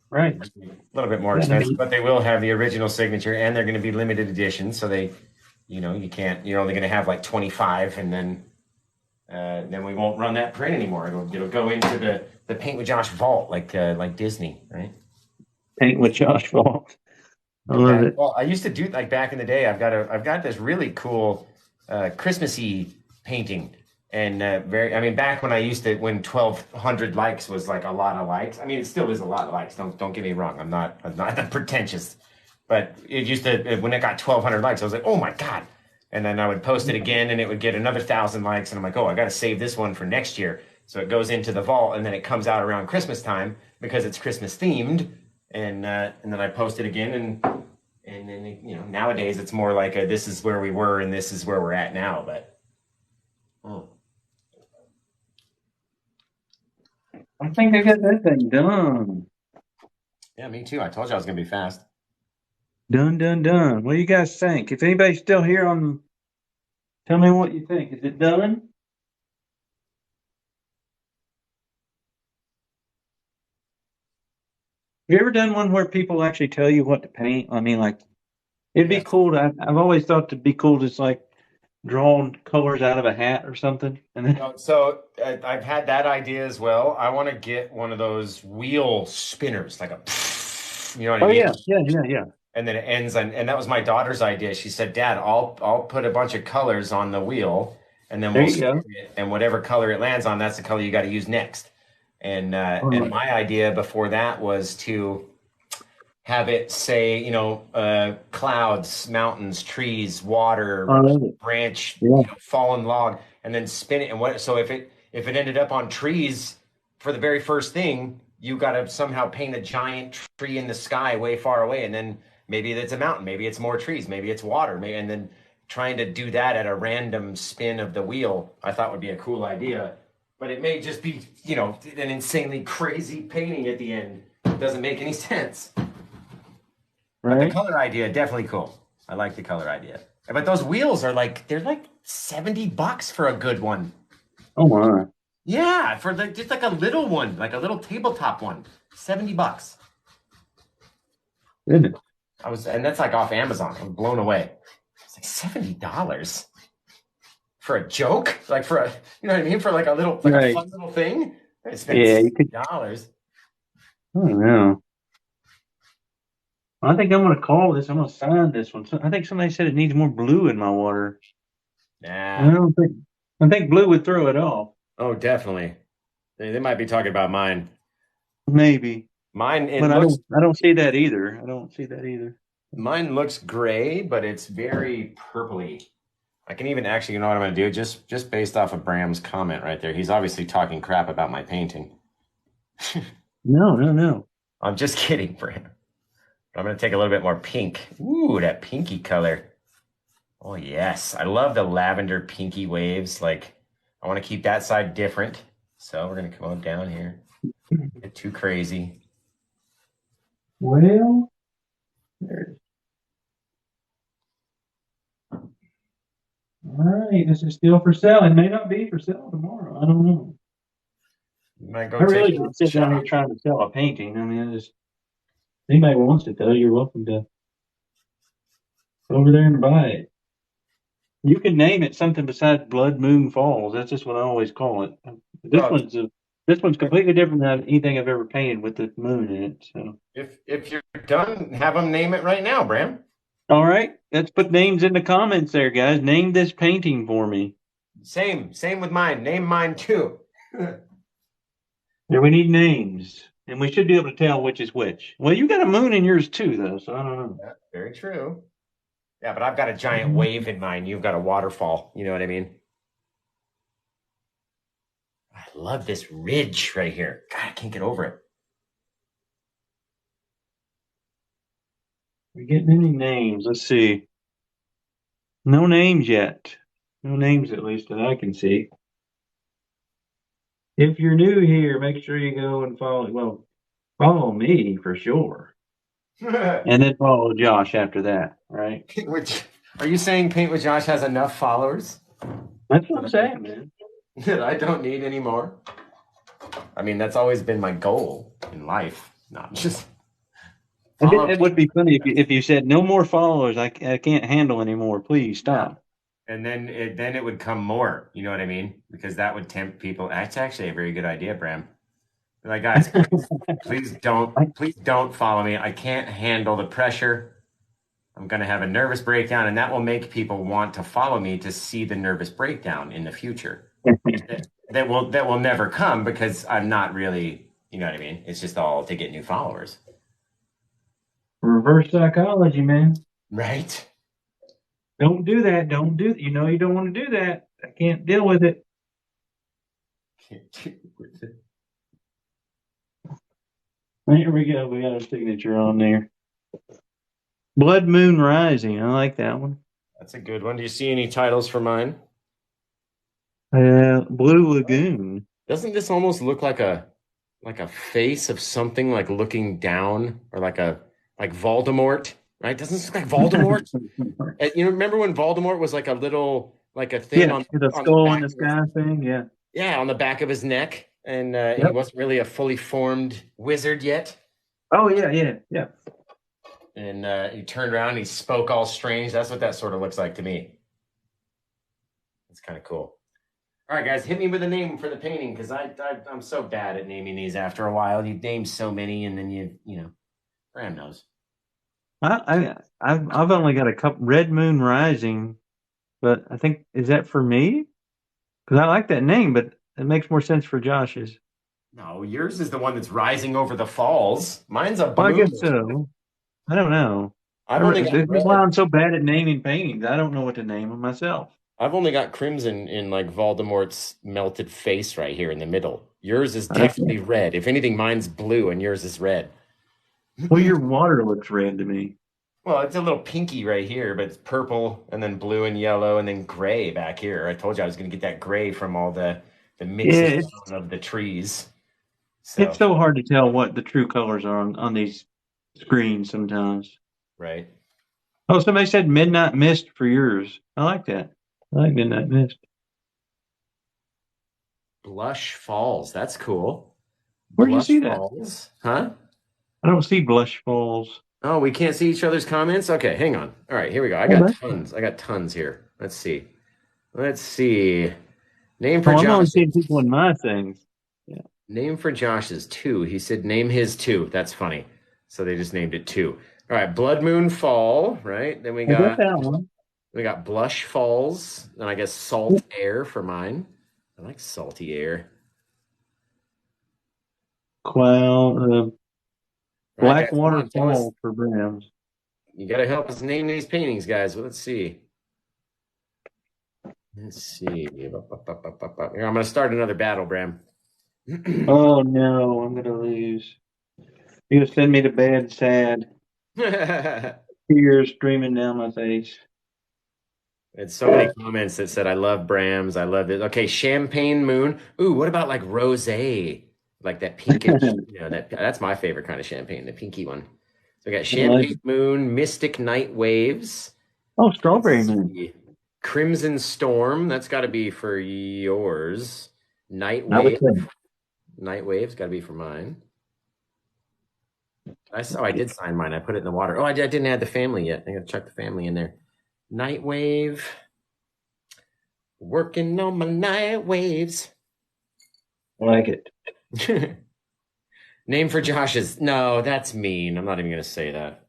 Right. a little bit more Yeah, I expensive, mean, but they will have the original signature and they're going to be limited edition. So you're only going to have like 25 and then we won't run that print anymore. It'll go into the Paint with Josh vault like Disney, right? paint with Josh Fault. I love it. Well, I used to do like back in the day. I've got this really cool Christmassy painting, and I mean, back when when 1,200 likes was like a lot of likes. I mean, it still is a lot of likes. Don't get me wrong. I'm not pretentious, but it used to when it got 1,200 likes, I was like, oh my god. And then I would post it again, and it would get another 1,000 likes, and I'm like, oh, I got to save this one for next year. So it goes into the vault, and then it comes out around Christmas time because it's Christmas themed, and then I post it again, and then nowadays it's more like this is where we were and this is where we're at now. But I think I got that thing done. yeah, me too. I told you I was gonna be fast. Done. What do you guys think? If anybody's still here tell me what you think. Is it done? Have you ever done one where people actually tell you what to paint? I mean, like, it'd be Yes. cool I've always thought it'd be cool to just like draw colors out of a hat or something. And then, So I've had that idea as well. I want to get one of those wheel spinners, like a, you know what I oh mean? yeah. And then it ends and that was my daughter's idea. She said, Dad, I'll put a bunch of colors on the wheel and then There we'll you spin go. it, and whatever color it lands on, that's the color you got to use next. And Oh, my idea before that was to have it say, clouds, mountains, trees, I water, love it. branch, Yeah. fallen log, and then spin it. And so if it ended up on trees for the very first thing, you got to somehow paint a giant tree in the sky way far away, and then maybe it's a mountain, maybe it's more trees, maybe it's water, and then trying to do that at a random spin of the wheel, I thought would be a cool idea. But it may just be, an insanely crazy painting at the end. It doesn't make any sense. But the Right? color idea, definitely cool. I like the color idea. But those wheels they're like $70 for a good one. Oh my. Yeah, for just like a little one, like a little tabletop one. $70. Goodness. And that's like off Amazon. I'm blown away. It's like $70 for a joke? Like you know what I mean? For like a Right. fun little thing? I spend Yeah, you could. $70. don't know. I think I'm going to call this. I'm going to sign this one. I think somebody said it needs more blue in my water. I Nah. don't think. I think blue would throw it off. Oh, definitely. They might be talking about mine. Maybe, Mine, it but I looks don't. I don't see that either. I don't see that either. mine looks gray, but it's very purpley. I can even actually, you know what I'm gonna do? Just based off of Bram's comment right there. He's obviously talking crap about my painting. No, no, no. I'm just kidding, Bram. I'm gonna take a little bit more pink. Ooh, that pinky color. Oh yes, I love the lavender pinky waves. Like, I want to keep that side different. So we're gonna come on down here. Get too crazy. Well, there it is. All right, this is still for sale. It may not be for sale tomorrow. I don't know. You might go I take really a didn't sit down here shot. trying to sell a painting. I mean, I just anybody wants it though, you're welcome to go over there and buy it. You can name it something besides Blood Moon Falls. That's just what I always call it. This Well, one's a, this one's completely different than anything I've ever painted with the moon in it. So, if you're done, have them name it right now, Bram. all right, let's put names in the comments there, guys. Name this painting for me. Same with mine. Name mine too. There, we need names, and we should be able to tell which is which. Well, you got a moon in yours too, though, so I don't Yeah, very true. Yeah, but I've got a giant know. wave in mine. You've got a waterfall. You know what I mean? I love this ridge right here. God, I can't get over it. We getting any names? Let's see. No names yet. No names, at least that I can see. If you're new here, make sure you go and follow. Well, follow me for sure, and then follow Josh after that. Right? Which, are you saying Paint with Josh has enough followers That's what I'm saying, man. that I don't need anymore? I mean, that's always been my goal in life. Not just follow. It would be funny if you said no more followers. I can't handle anymore. Please Yeah. stop. And then it would come more. You know what I mean? Because that would tempt people. That's actually a very good idea, Bram. Be like, guys, please don't follow me. I can't handle the pressure. I'm going to have a nervous breakdown, and that will make people want to follow me to see the nervous breakdown in the future. That will never come because I'm not really, you know what I mean? It's just all to get new followers. Reverse psychology, man. Right? Don't do that. Don't do. You know you don't want to do that. I can't deal with it. Here we go. We got a signature on there. Blood Moon Rising. I like that one. That's a good one. Do you see any titles for mine? Blue Lagoon. Doesn't this almost look like a face of something like looking down, or like Voldemort, right? Doesn't this look like Voldemort? You know, remember when Voldemort was like a little, like a thing Yeah, on the on the skull in back the of his, sky thing. Yeah. yeah, on the back of his neck, and he Yep. wasn't really a fully formed wizard yet. Oh yeah, yeah, yeah. And he turned around, and he spoke all strange. That's what that sort of looks like to me. It's kind of cool. All right, guys, hit me with a name for the painting, because I'm so bad at naming these after a while. You name so many, and then Bram knows. I've only got a couple. Red Moon Rising, but I think is that for me? Because I like that name, but it makes more sense for Josh's. No, yours is the one that's rising over the falls. Mine's a Well, I blue. guess so. I don't know. I've only got This is why red. I'm so bad at naming paintings. I don't know what to name them myself. I've only got crimson in like Voldemort's melted face right here in the middle. Yours is Okay. definitely red. If anything, mine's blue and yours is red. Well, your water looks red to me. Well, it's a little pinky right here, but it's purple and then blue and yellow and then gray back here. I told you I was going to get that gray from all the Yeah, mixes of the trees. So, it's so hard to tell what the true colors are on these screens sometimes. right. Oh, somebody said Midnight Mist for yours. I like that. I like Midnight Mist. Blush Falls. That's cool. Where do you Blush see that? Falls. Huh? I don't see Blush Falls. Oh, we can't see each other's comments? Okay, hang on. All right, here we go. I got tons here. Let's see. Name for I'm only Josh. seeing people in my things. Yeah. Name for Josh's two. He said name his two. That's funny. So they just named it two. All right, Blood Moon Fall, right? Then we I got got that one. Blush Falls, and I guess Salt Air for mine. I like salty air. Cloud, All right, guys, come Blackwater on, tell us. Falls for Brams. You got to help us name these paintings, guys. Well, let's see. Let's see. Here, I'm going to start another battle, Bram. Oh no, I'm gonna lose. You're gonna send me to bed sad, tears streaming down my face. It's so many comments that said, I love Brams. I love it. Okay, Champagne Moon. Ooh, what about like rosé? Like that pinkish, that's my favorite kind of champagne, the pinky one. So we got Like, Champagne Moon, Mystic Night Waves. oh, Strawberry Let's Moon. see. Crimson Storm. That's got to be for yours. Night I would Wave. say. Night Wave's got to be for mine. I did sign mine. I put it in the water. Oh, I didn't add the family yet. I got to chuck the family in there. Night Wave. Working on my night waves. I like it. Name for Josh's. No, that's mean. I'm not even going to say that.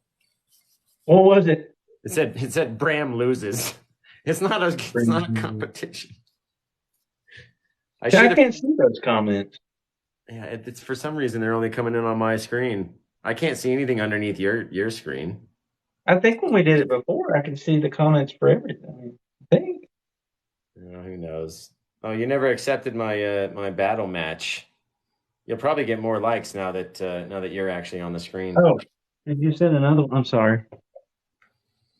What was it? It said Bram loses. It's not a competition. I can't see those comments. Yeah, it's for some reason they're only coming in on my screen. I can't see anything underneath your screen. I think when we did it before, I could see the comments for everything. I think. Who knows? Oh, you never accepted my my battle match. You'll probably get more likes now that you're actually on the screen. Oh, did you send another one? I'm sorry.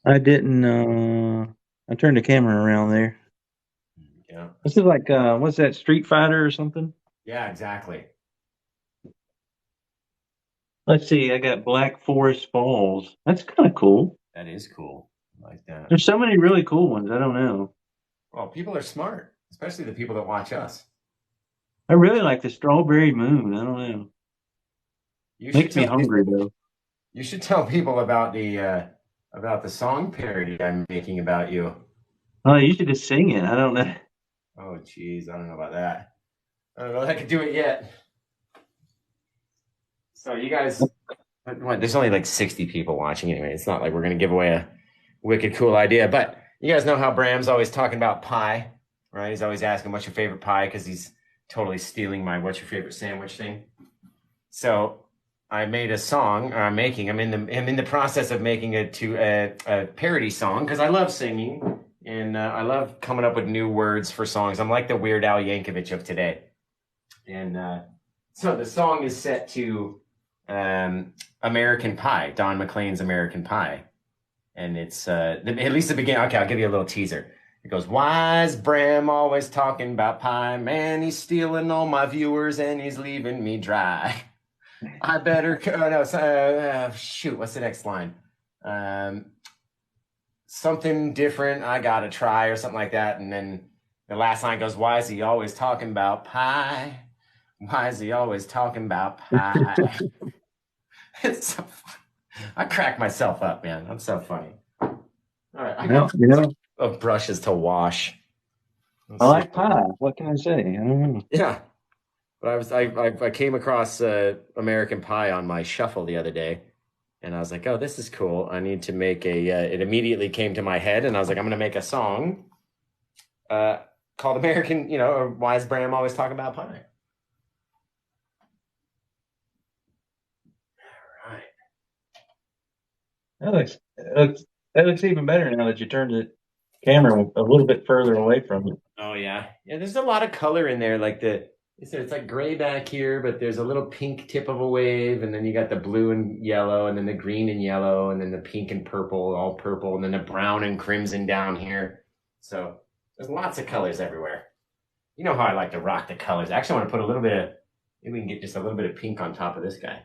I didn't. I turned the camera around there. Yeah. This is like what's that? Street Fighter or something? Yeah, exactly. Let's see. I got Black Forest Falls. That's kind of cool. That is cool. I like that. There's so many really cool ones. I don't know. Well, people are smart, especially the people that watch us. I really like the Strawberry Moon. I don't know. Makes me hungry though. You should tell people about the song parody I'm making about you. Oh, you should just sing it. I don't know. Oh, geez, I don't know about that. I don't know if I could do it yet. So you guys, there's only like 60 people watching anyway. It's not like we're going to give away a wicked cool idea. But you guys know how Bram's always talking about pie, right? He's always asking what's your favorite pie because he's totally stealing my what's your favorite sandwich thing. So I made a song. I'm in the process of making a parody song because I love singing and I love coming up with new words for songs. I'm like the Weird Al Yankovic of today. And so the song is set to American Pie, Don McLean's American Pie. And it's at least the beginning. Okay, I'll give you a little teaser. It goes, why is Bram always talking about pie? Man, he's stealing all my viewers and he's leaving me dry. I better, shoot, what's the next line? Something different I gotta try or something like that. And then the last line goes, why is he always talking about pie? Why is he always talking about pie? It's so fun. I crack myself up, man. I'm so funny. All right. I got brushes to wash. I like pie. What can I say? I don't know. Yeah. But I came across American Pie on my shuffle the other day, and I was like, oh, this is cool. I need to make it immediately came to my head, and I was like, I'm going to make a song called American, or why is Bram always talking about pie? That looks even better now that you turned the camera a little bit further away from it. Oh yeah, there's a lot of color in there. Like it's like gray back here, but there's a little pink tip of a wave, and then you got the blue and yellow, and then the green and yellow, and then the pink and purple, all purple, and then the brown and crimson down here. So there's lots of colors everywhere. You know how I like to rock the colors. I actually want to put a little bit of, maybe we can get just a little bit of pink on top of this guy.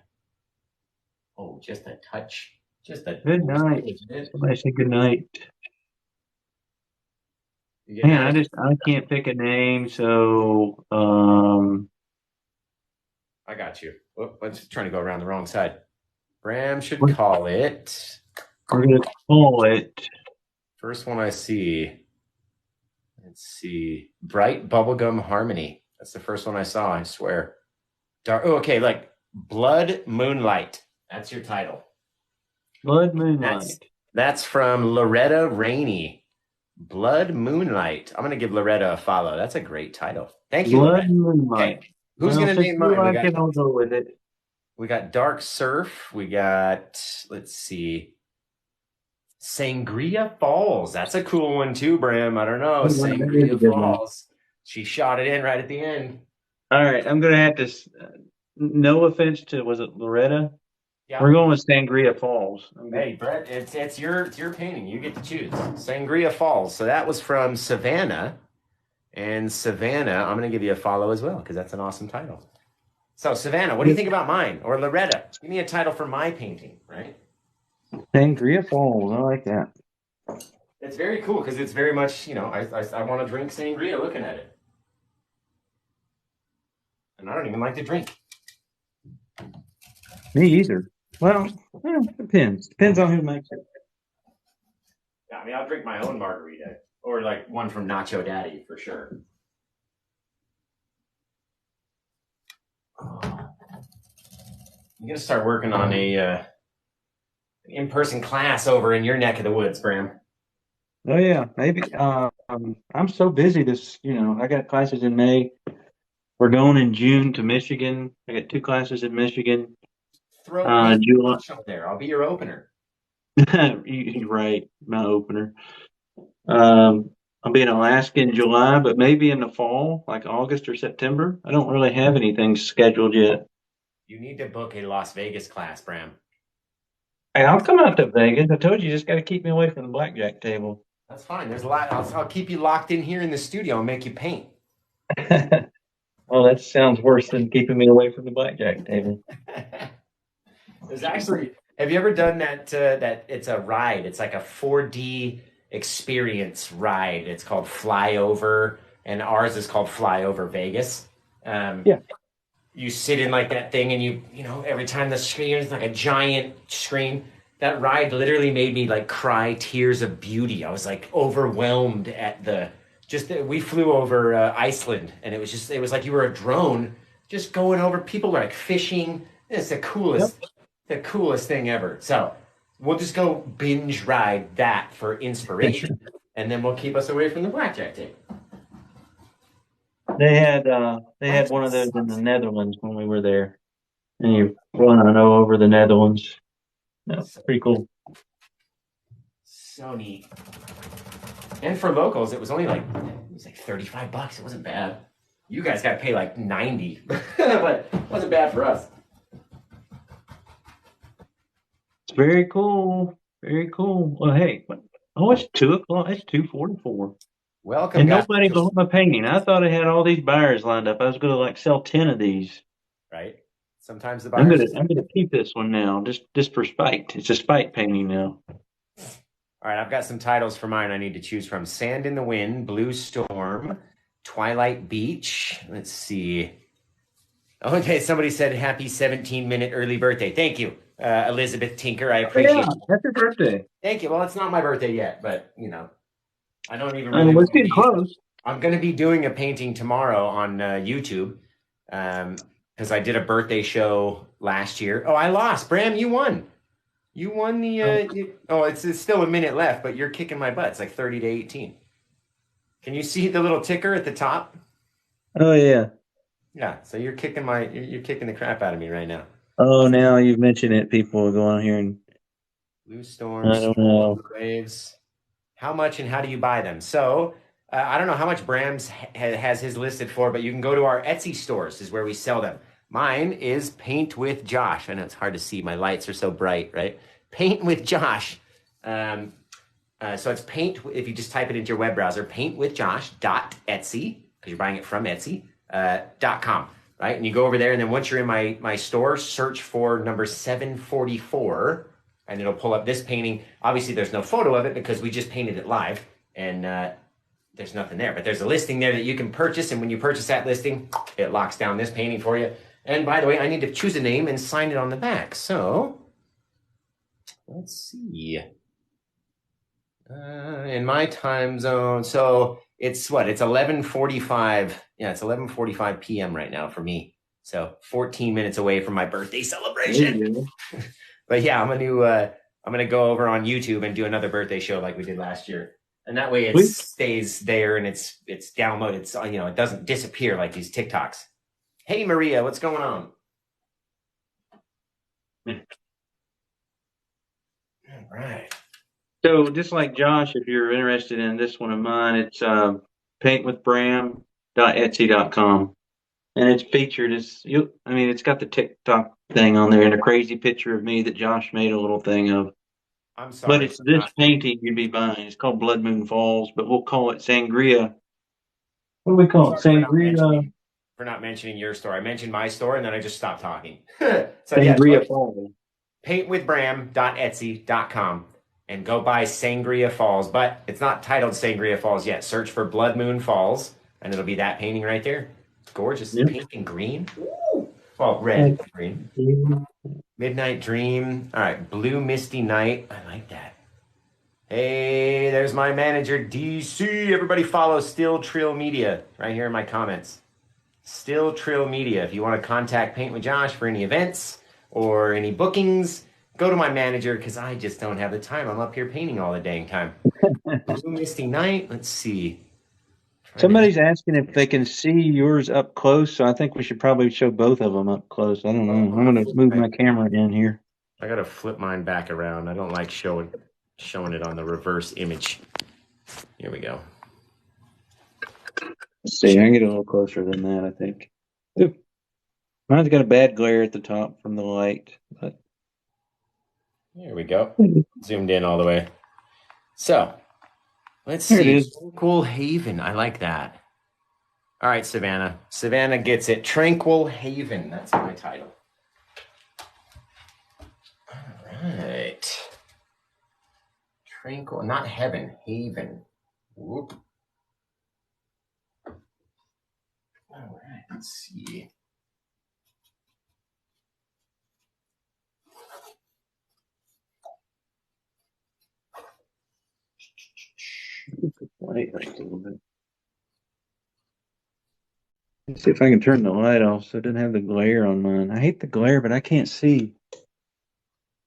Oh, just a touch. Just a good night. Somebody say good night. Man, I can't pick a name, so I got you. Oh, I'm just trying to go around the wrong side. Bram should call it. We're gonna call it. First one I see. Let's see. Bright Bubblegum Harmony. That's the first one I saw, I swear. Dark. Oh, okay, like Blood Moonlight. That's your title. Blood That's Moonlight. that's from Loretta Rainey. Blood Moonlight. I'm gonna give Loretta a follow. That's a great title. Thank you, Blood Loretta. Moonlight. Okay, who's Well, gonna since name you mine? like it, I'll go with it. We got Dark Surf. We got, let's see, Sangria Falls. That's a cool one too, Bram. I don't know. Oh, wow, that is a Sangria good one. Falls. She shot it in right at the end. All right, I'm gonna have to. No offense to, was it Loretta? Yeah. We're going with Sangria Falls. I'm good. Hey, Brett, it's your painting. You get to choose. Sangria Falls. So that was from Savannah. And Savannah, I'm gonna give you a follow as well, because that's an awesome title. So Savannah, what do you think about mine? Or Loretta? Give me a title for my painting, right? Sangria Falls. I like that. It's very cool because it's very much, I want to drink sangria looking at it. And I don't even like to drink. Me either. Well, depends. Depends on who makes it. Yeah, I mean, I'll drink my own margarita or like one from Nacho Daddy for sure. I'm gonna start working on an in-person class over in your neck of the woods, Bram. Oh yeah, maybe. I'm so busy this. I got classes in May. We're going in June to Michigan. I got 2 classes in Michigan. Throw me July. there. I'll be your opener. You're right, my opener. I'll be in Alaska in July, but maybe in the fall, like August or September. I don't really have anything scheduled yet. You need to book a Las Vegas class, Bram. Hey, I'll come out to Vegas. I told you, just got to keep me away from the blackjack table. That's fine. There's a lot. I'll keep you locked in here in the studio and make you paint. Well, that sounds worse than keeping me away from the blackjack table. There's actually, have you ever done that? That it's a ride. It's like a 4D experience ride. It's called Flyover, and ours is called Flyover Vegas. Yeah. You sit in like that thing, and every time the screen is like a giant screen. That ride literally made me like cry tears of beauty. I was like overwhelmed at we flew over Iceland, and it was like you were a drone just going over. People were like fishing. It's the coolest thing ever. So we'll just go binge ride that for inspiration, and then we'll keep us away from the blackjack table. They had one of those in the Netherlands when we were there, and you run over the Netherlands. That's pretty cool. So neat. And for locals, it was like $35. It wasn't bad. You guys got to pay like 90, but it wasn't bad for us. It's very cool. Very cool. Well, hey, it's 2:00. It's 2:44. Welcome, and guys. nobody bought my painting. I thought I had all these buyers lined up. I was going to sell 10 of these. Right. Sometimes the buyers. I'm gonna keep this one now, just for spite. It's a spite painting now. All right, I've got some titles for mine I need to choose from. Sand in the Wind, Blue Storm, Twilight Beach. Let's see. Okay, somebody said happy 17-minute early birthday. Thank you, Elizabeth Tinker. I appreciate it. Happy birthday. Thank you. Well, it's not my birthday yet, but I don't even really. We're getting close. I'm going to be doing a painting tomorrow on YouTube because I did a birthday show last year. Oh, I lost. Bram, you won. You won the. It's still a minute left, but you're kicking my butt. It's like 30-18. Can you see the little ticker at the top? Oh yeah. Yeah. So you're kicking the crap out of me right now. Oh, now you've mentioned it. People will go on here and. Blue storms. I don't know. Waves. How much and how do you buy them? So I don't know how much Bram's has his listed for, but you can go to our Etsy stores. Is where we sell them. Mine is Paint with Josh. I know it's hard to see. My lights are so bright, right? Paint with Josh. So it's paint. If you just type it into your web browser, paintwithjosh.etsy, because you're buying it from Etsy.com, right? And you go over there, and then once you're in my store, search for number 744, and it'll pull up this painting. Obviously, there's no photo of it because we just painted it live, and there's nothing there. But there's a listing there that you can purchase, and when you purchase that listing, it locks down this painting for you. And by the way, I need to choose a name and sign it on the back. So let's see. In my time zone, so it's 11:45. Yeah, it's 11:45 p.m. right now for me. So 14 minutes away from my birthday There celebration. you go. But yeah, I'm gonna go over on YouTube and do another birthday show like we did last year. And that way it Sweet. stays there and it's downloaded. It's, it doesn't disappear like these TikToks. Hey Maria, what's going on? All right. So just like Josh, if you're interested in this one of mine, it's paintwithbram.etsy.com. And it's featured. It's got the TikTok thing on there and a crazy picture of me that Josh made a little thing of. I'm But sorry it's for this not painting you'd be buying. It's called Blood Moon Falls, but we'll call it Sangria. What do we call it? sorry Sangria. for not mentioning your store. I mentioned my store and then I just stopped talking. So yeah, Sangria Falls. paintwithbram.etsy.com and go buy Sangria Falls. But it's not titled Sangria Falls yet. Search for Blood Moon Falls and it'll be that painting right there. Gorgeous. Yep. Pink and green. Ooh. Well, red and green. Midnight Dream. All right. Blue Misty Night. I like that. Hey, there's my manager, DC. Everybody follow Still Trill Media right here in my comments. Still Trill Media. If you want to contact Paint with Josh for any events or any bookings, go to my manager because I just don't have the time. I'm up here painting all the dang time. Blue Misty Night. Let's see. Somebody's asking if they can see yours up close, so I think we should probably show both of them up close. I don't know. I'm going to move my camera in here. I gotta flip mine back around. I don't like showing it on the reverse image. Here we go. Let's see. I can get a little closer than that, I think. Ooh. Mine's got a bad glare at the top from the light. But... Here we go. Zoomed in all the way. So, let's Here see. it is. Tranquil Haven. I like that. All right, Savannah. Savannah gets it. Tranquil Haven. That's my title. All right. Tranquil, not heaven, haven. Whoop. All right, let's see. Light right a little bit. Let's see if I can turn the light off so it doesn't have the glare on mine. I hate the glare, but I can't see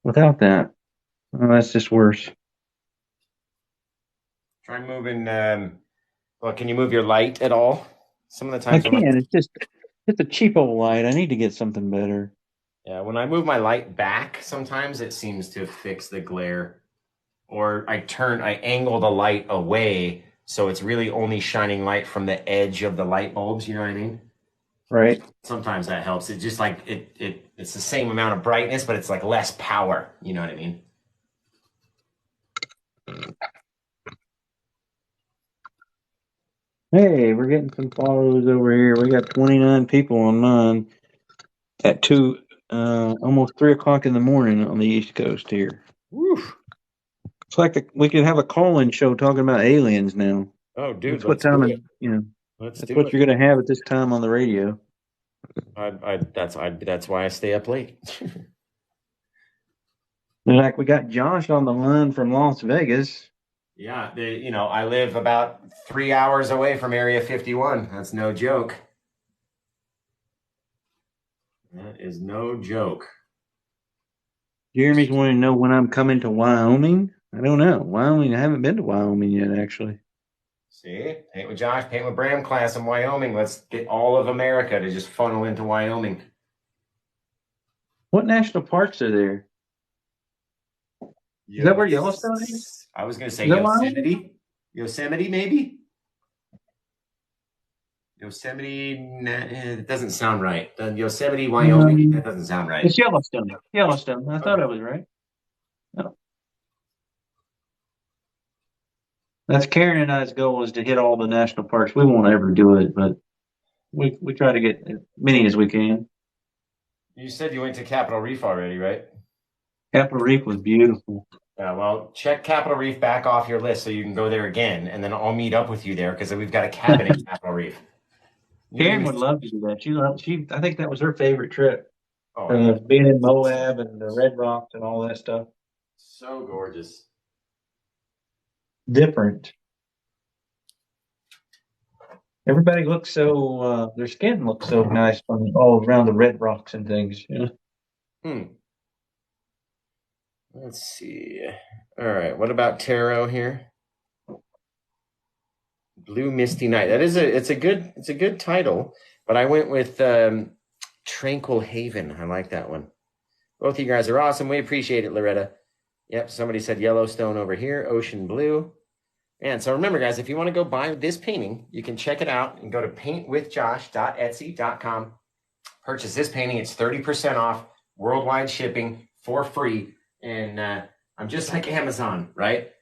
without that. Oh, that's just worse. Try moving. Well, can you move your light at all? Some of the I times can. It's a cheap old light. I need to get something better. yeah, when I move my light back, sometimes it seems to fix the glare. Or I angle the light away so it's really only shining light from the edge of the light bulbs. You know what I mean? Right. Sometimes that helps. It's just like it's the same amount of brightness, but it's like less power. You know what I mean? Hey, we're getting some follows over here. We got 29 people on mine at almost 3 o'clock in the morning on the East Coast here. Woo. It's like we could have a call-in show talking about aliens now. Oh, dude, That's what time, Let's that's do what it. you're going to have at this time on the radio. That's why I stay up late. Like we got Josh on the line from Las Vegas. Yeah, I live about 3 hours away from Area 51. That's no joke. That is no joke. Jeremy's wanting to know when I'm coming to Wyoming. I don't know. Wyoming, I haven't been to Wyoming yet, actually. See, Paint with Josh, Paint with Bram class in Wyoming. Let's get all of America to just funnel into Wyoming. What national parks are there? Is that where Yellowstone is? I was going to say Is that Yosemite. Wyoming? Yosemite, maybe? Yosemite, it doesn't sound right. Yosemite, Wyoming, that doesn't sound right. It's Yellowstone. Yellowstone. I thought I was right. No. That's Karen and I's goal is to hit all the national parks. We won't ever do it, but we try to get as many as we can. You said you went to Capitol Reef already, right? Capitol Reef was beautiful. Yeah, well, check Capitol Reef back off your list so you can go there again, and then I'll meet up with you there because we've got a cabin in Capitol Reef. Karen would love to do that. I think that was her favorite trip. Oh, Being in Moab and the Red Rocks and all that stuff. so gorgeous. Different. Everybody looks so their skin looks so nice on all around the red rocks and things. Hmm. Let's see. All right. What about tarot here? Blue Misty Night. It's a good title, but I went with Tranquil Haven. I like that one. Both of you guys are awesome. We appreciate it, Loretta. Yep, somebody said Yellowstone over here, Ocean Blue. And so remember, guys, if you want to go buy this painting, you can check it out and go to paintwithjosh.etsy.com. Purchase this painting. It's 30% off, worldwide shipping for free. And I'm just like Amazon, right?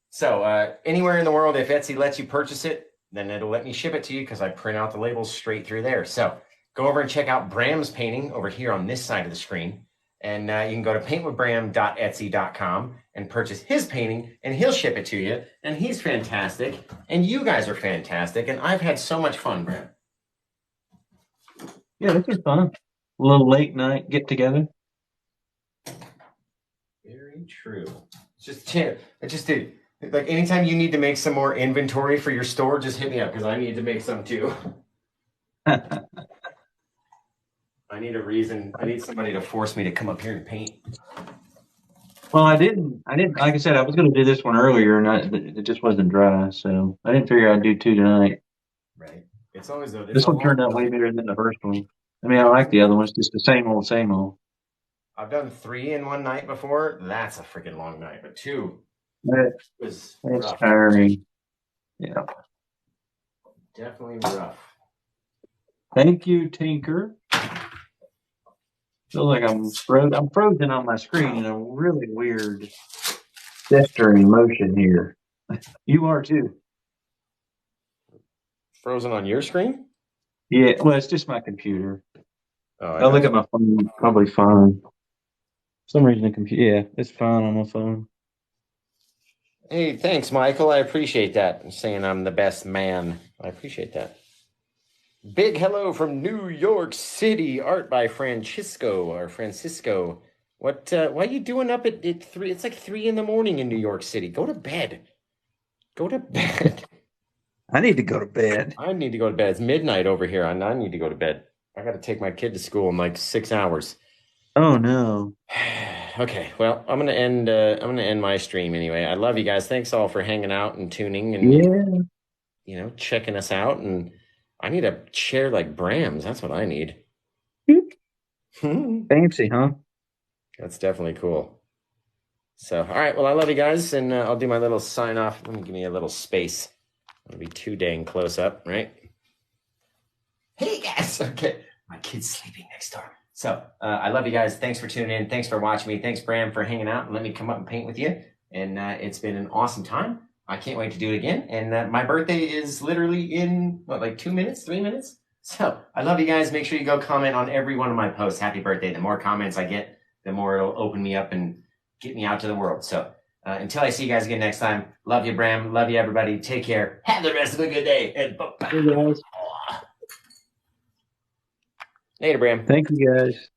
So anywhere in the world, if Etsy lets you purchase it, then it'll let me ship it to you because I print out the labels straight through there. So go over and check out Bram's painting over here on this side of the screen. And you can go to paintwithbram.etsy.com and purchase his painting, and he'll ship it to you. And he's fantastic. And you guys are fantastic. And I've had so much fun, Bram. Yeah, this is fun. A little late night get together. Very true. Just did. Like anytime you need to make some more inventory for your store, just hit me up because I need to make some too. I need a reason. I need somebody to force me to come up here and paint. Well, I didn't. Like I said, I was going to do this one earlier, and it just wasn't dry, so I didn't figure I'd do two tonight. Right. It's always though. This one turned out way better than the first one. I mean, I like the other ones, just the same old, same old. I've done 3 in one night before. That's a freaking long night, but 2 was rough. Tiring. Yeah. Definitely rough. Thank you, Tinker. Feel like I'm frozen on my screen in a really weird gesturing motion here. You are too. Frozen on your screen? Yeah, well, it's just my computer. Oh, I'll look at my phone, probably fine. For some reason, the computer, yeah, it's fine on my phone. Hey, thanks, Michael. I appreciate that. I'm saying I'm the best man. I appreciate that. Big hello from New York City. Art by Francisco. What? Why are you doing up at 3? It's like 3 in the morning in New York City. Go to bed. Go to bed. I need to go to bed. I need to go to bed. It's midnight over here. I need to go to bed. I got to take my kid to school in like 6 hours. Oh no. Okay, well, I'm gonna end my stream anyway. I love you guys. Thanks all for hanging out and tuning and checking us out. And I need a chair like Bram's. That's what I need. Fancy, huh? That's definitely cool. So, all right. Well, I love you guys, and I'll do my little sign off. Let me give me a little space. It'll be too dang close up, right? Hey guys. Okay, my kid's sleeping next door. So I love you guys. Thanks for tuning in. Thanks for watching me. Thanks, Bram, for hanging out and let me come up and paint with you. And it's been an awesome time. I can't wait to do it again. And my birthday is literally in, like 2 minutes, 3 minutes? So I love you guys. Make sure you go comment on every one of my posts. Happy birthday. The more comments I get, the more it'll open me up and get me out to the world. So until I see you guys again next time, love you, Bram. Love you, everybody. Take care. Have the rest of a good day. And bye-bye. Hey, guys. Later, Bram. Thank you, guys.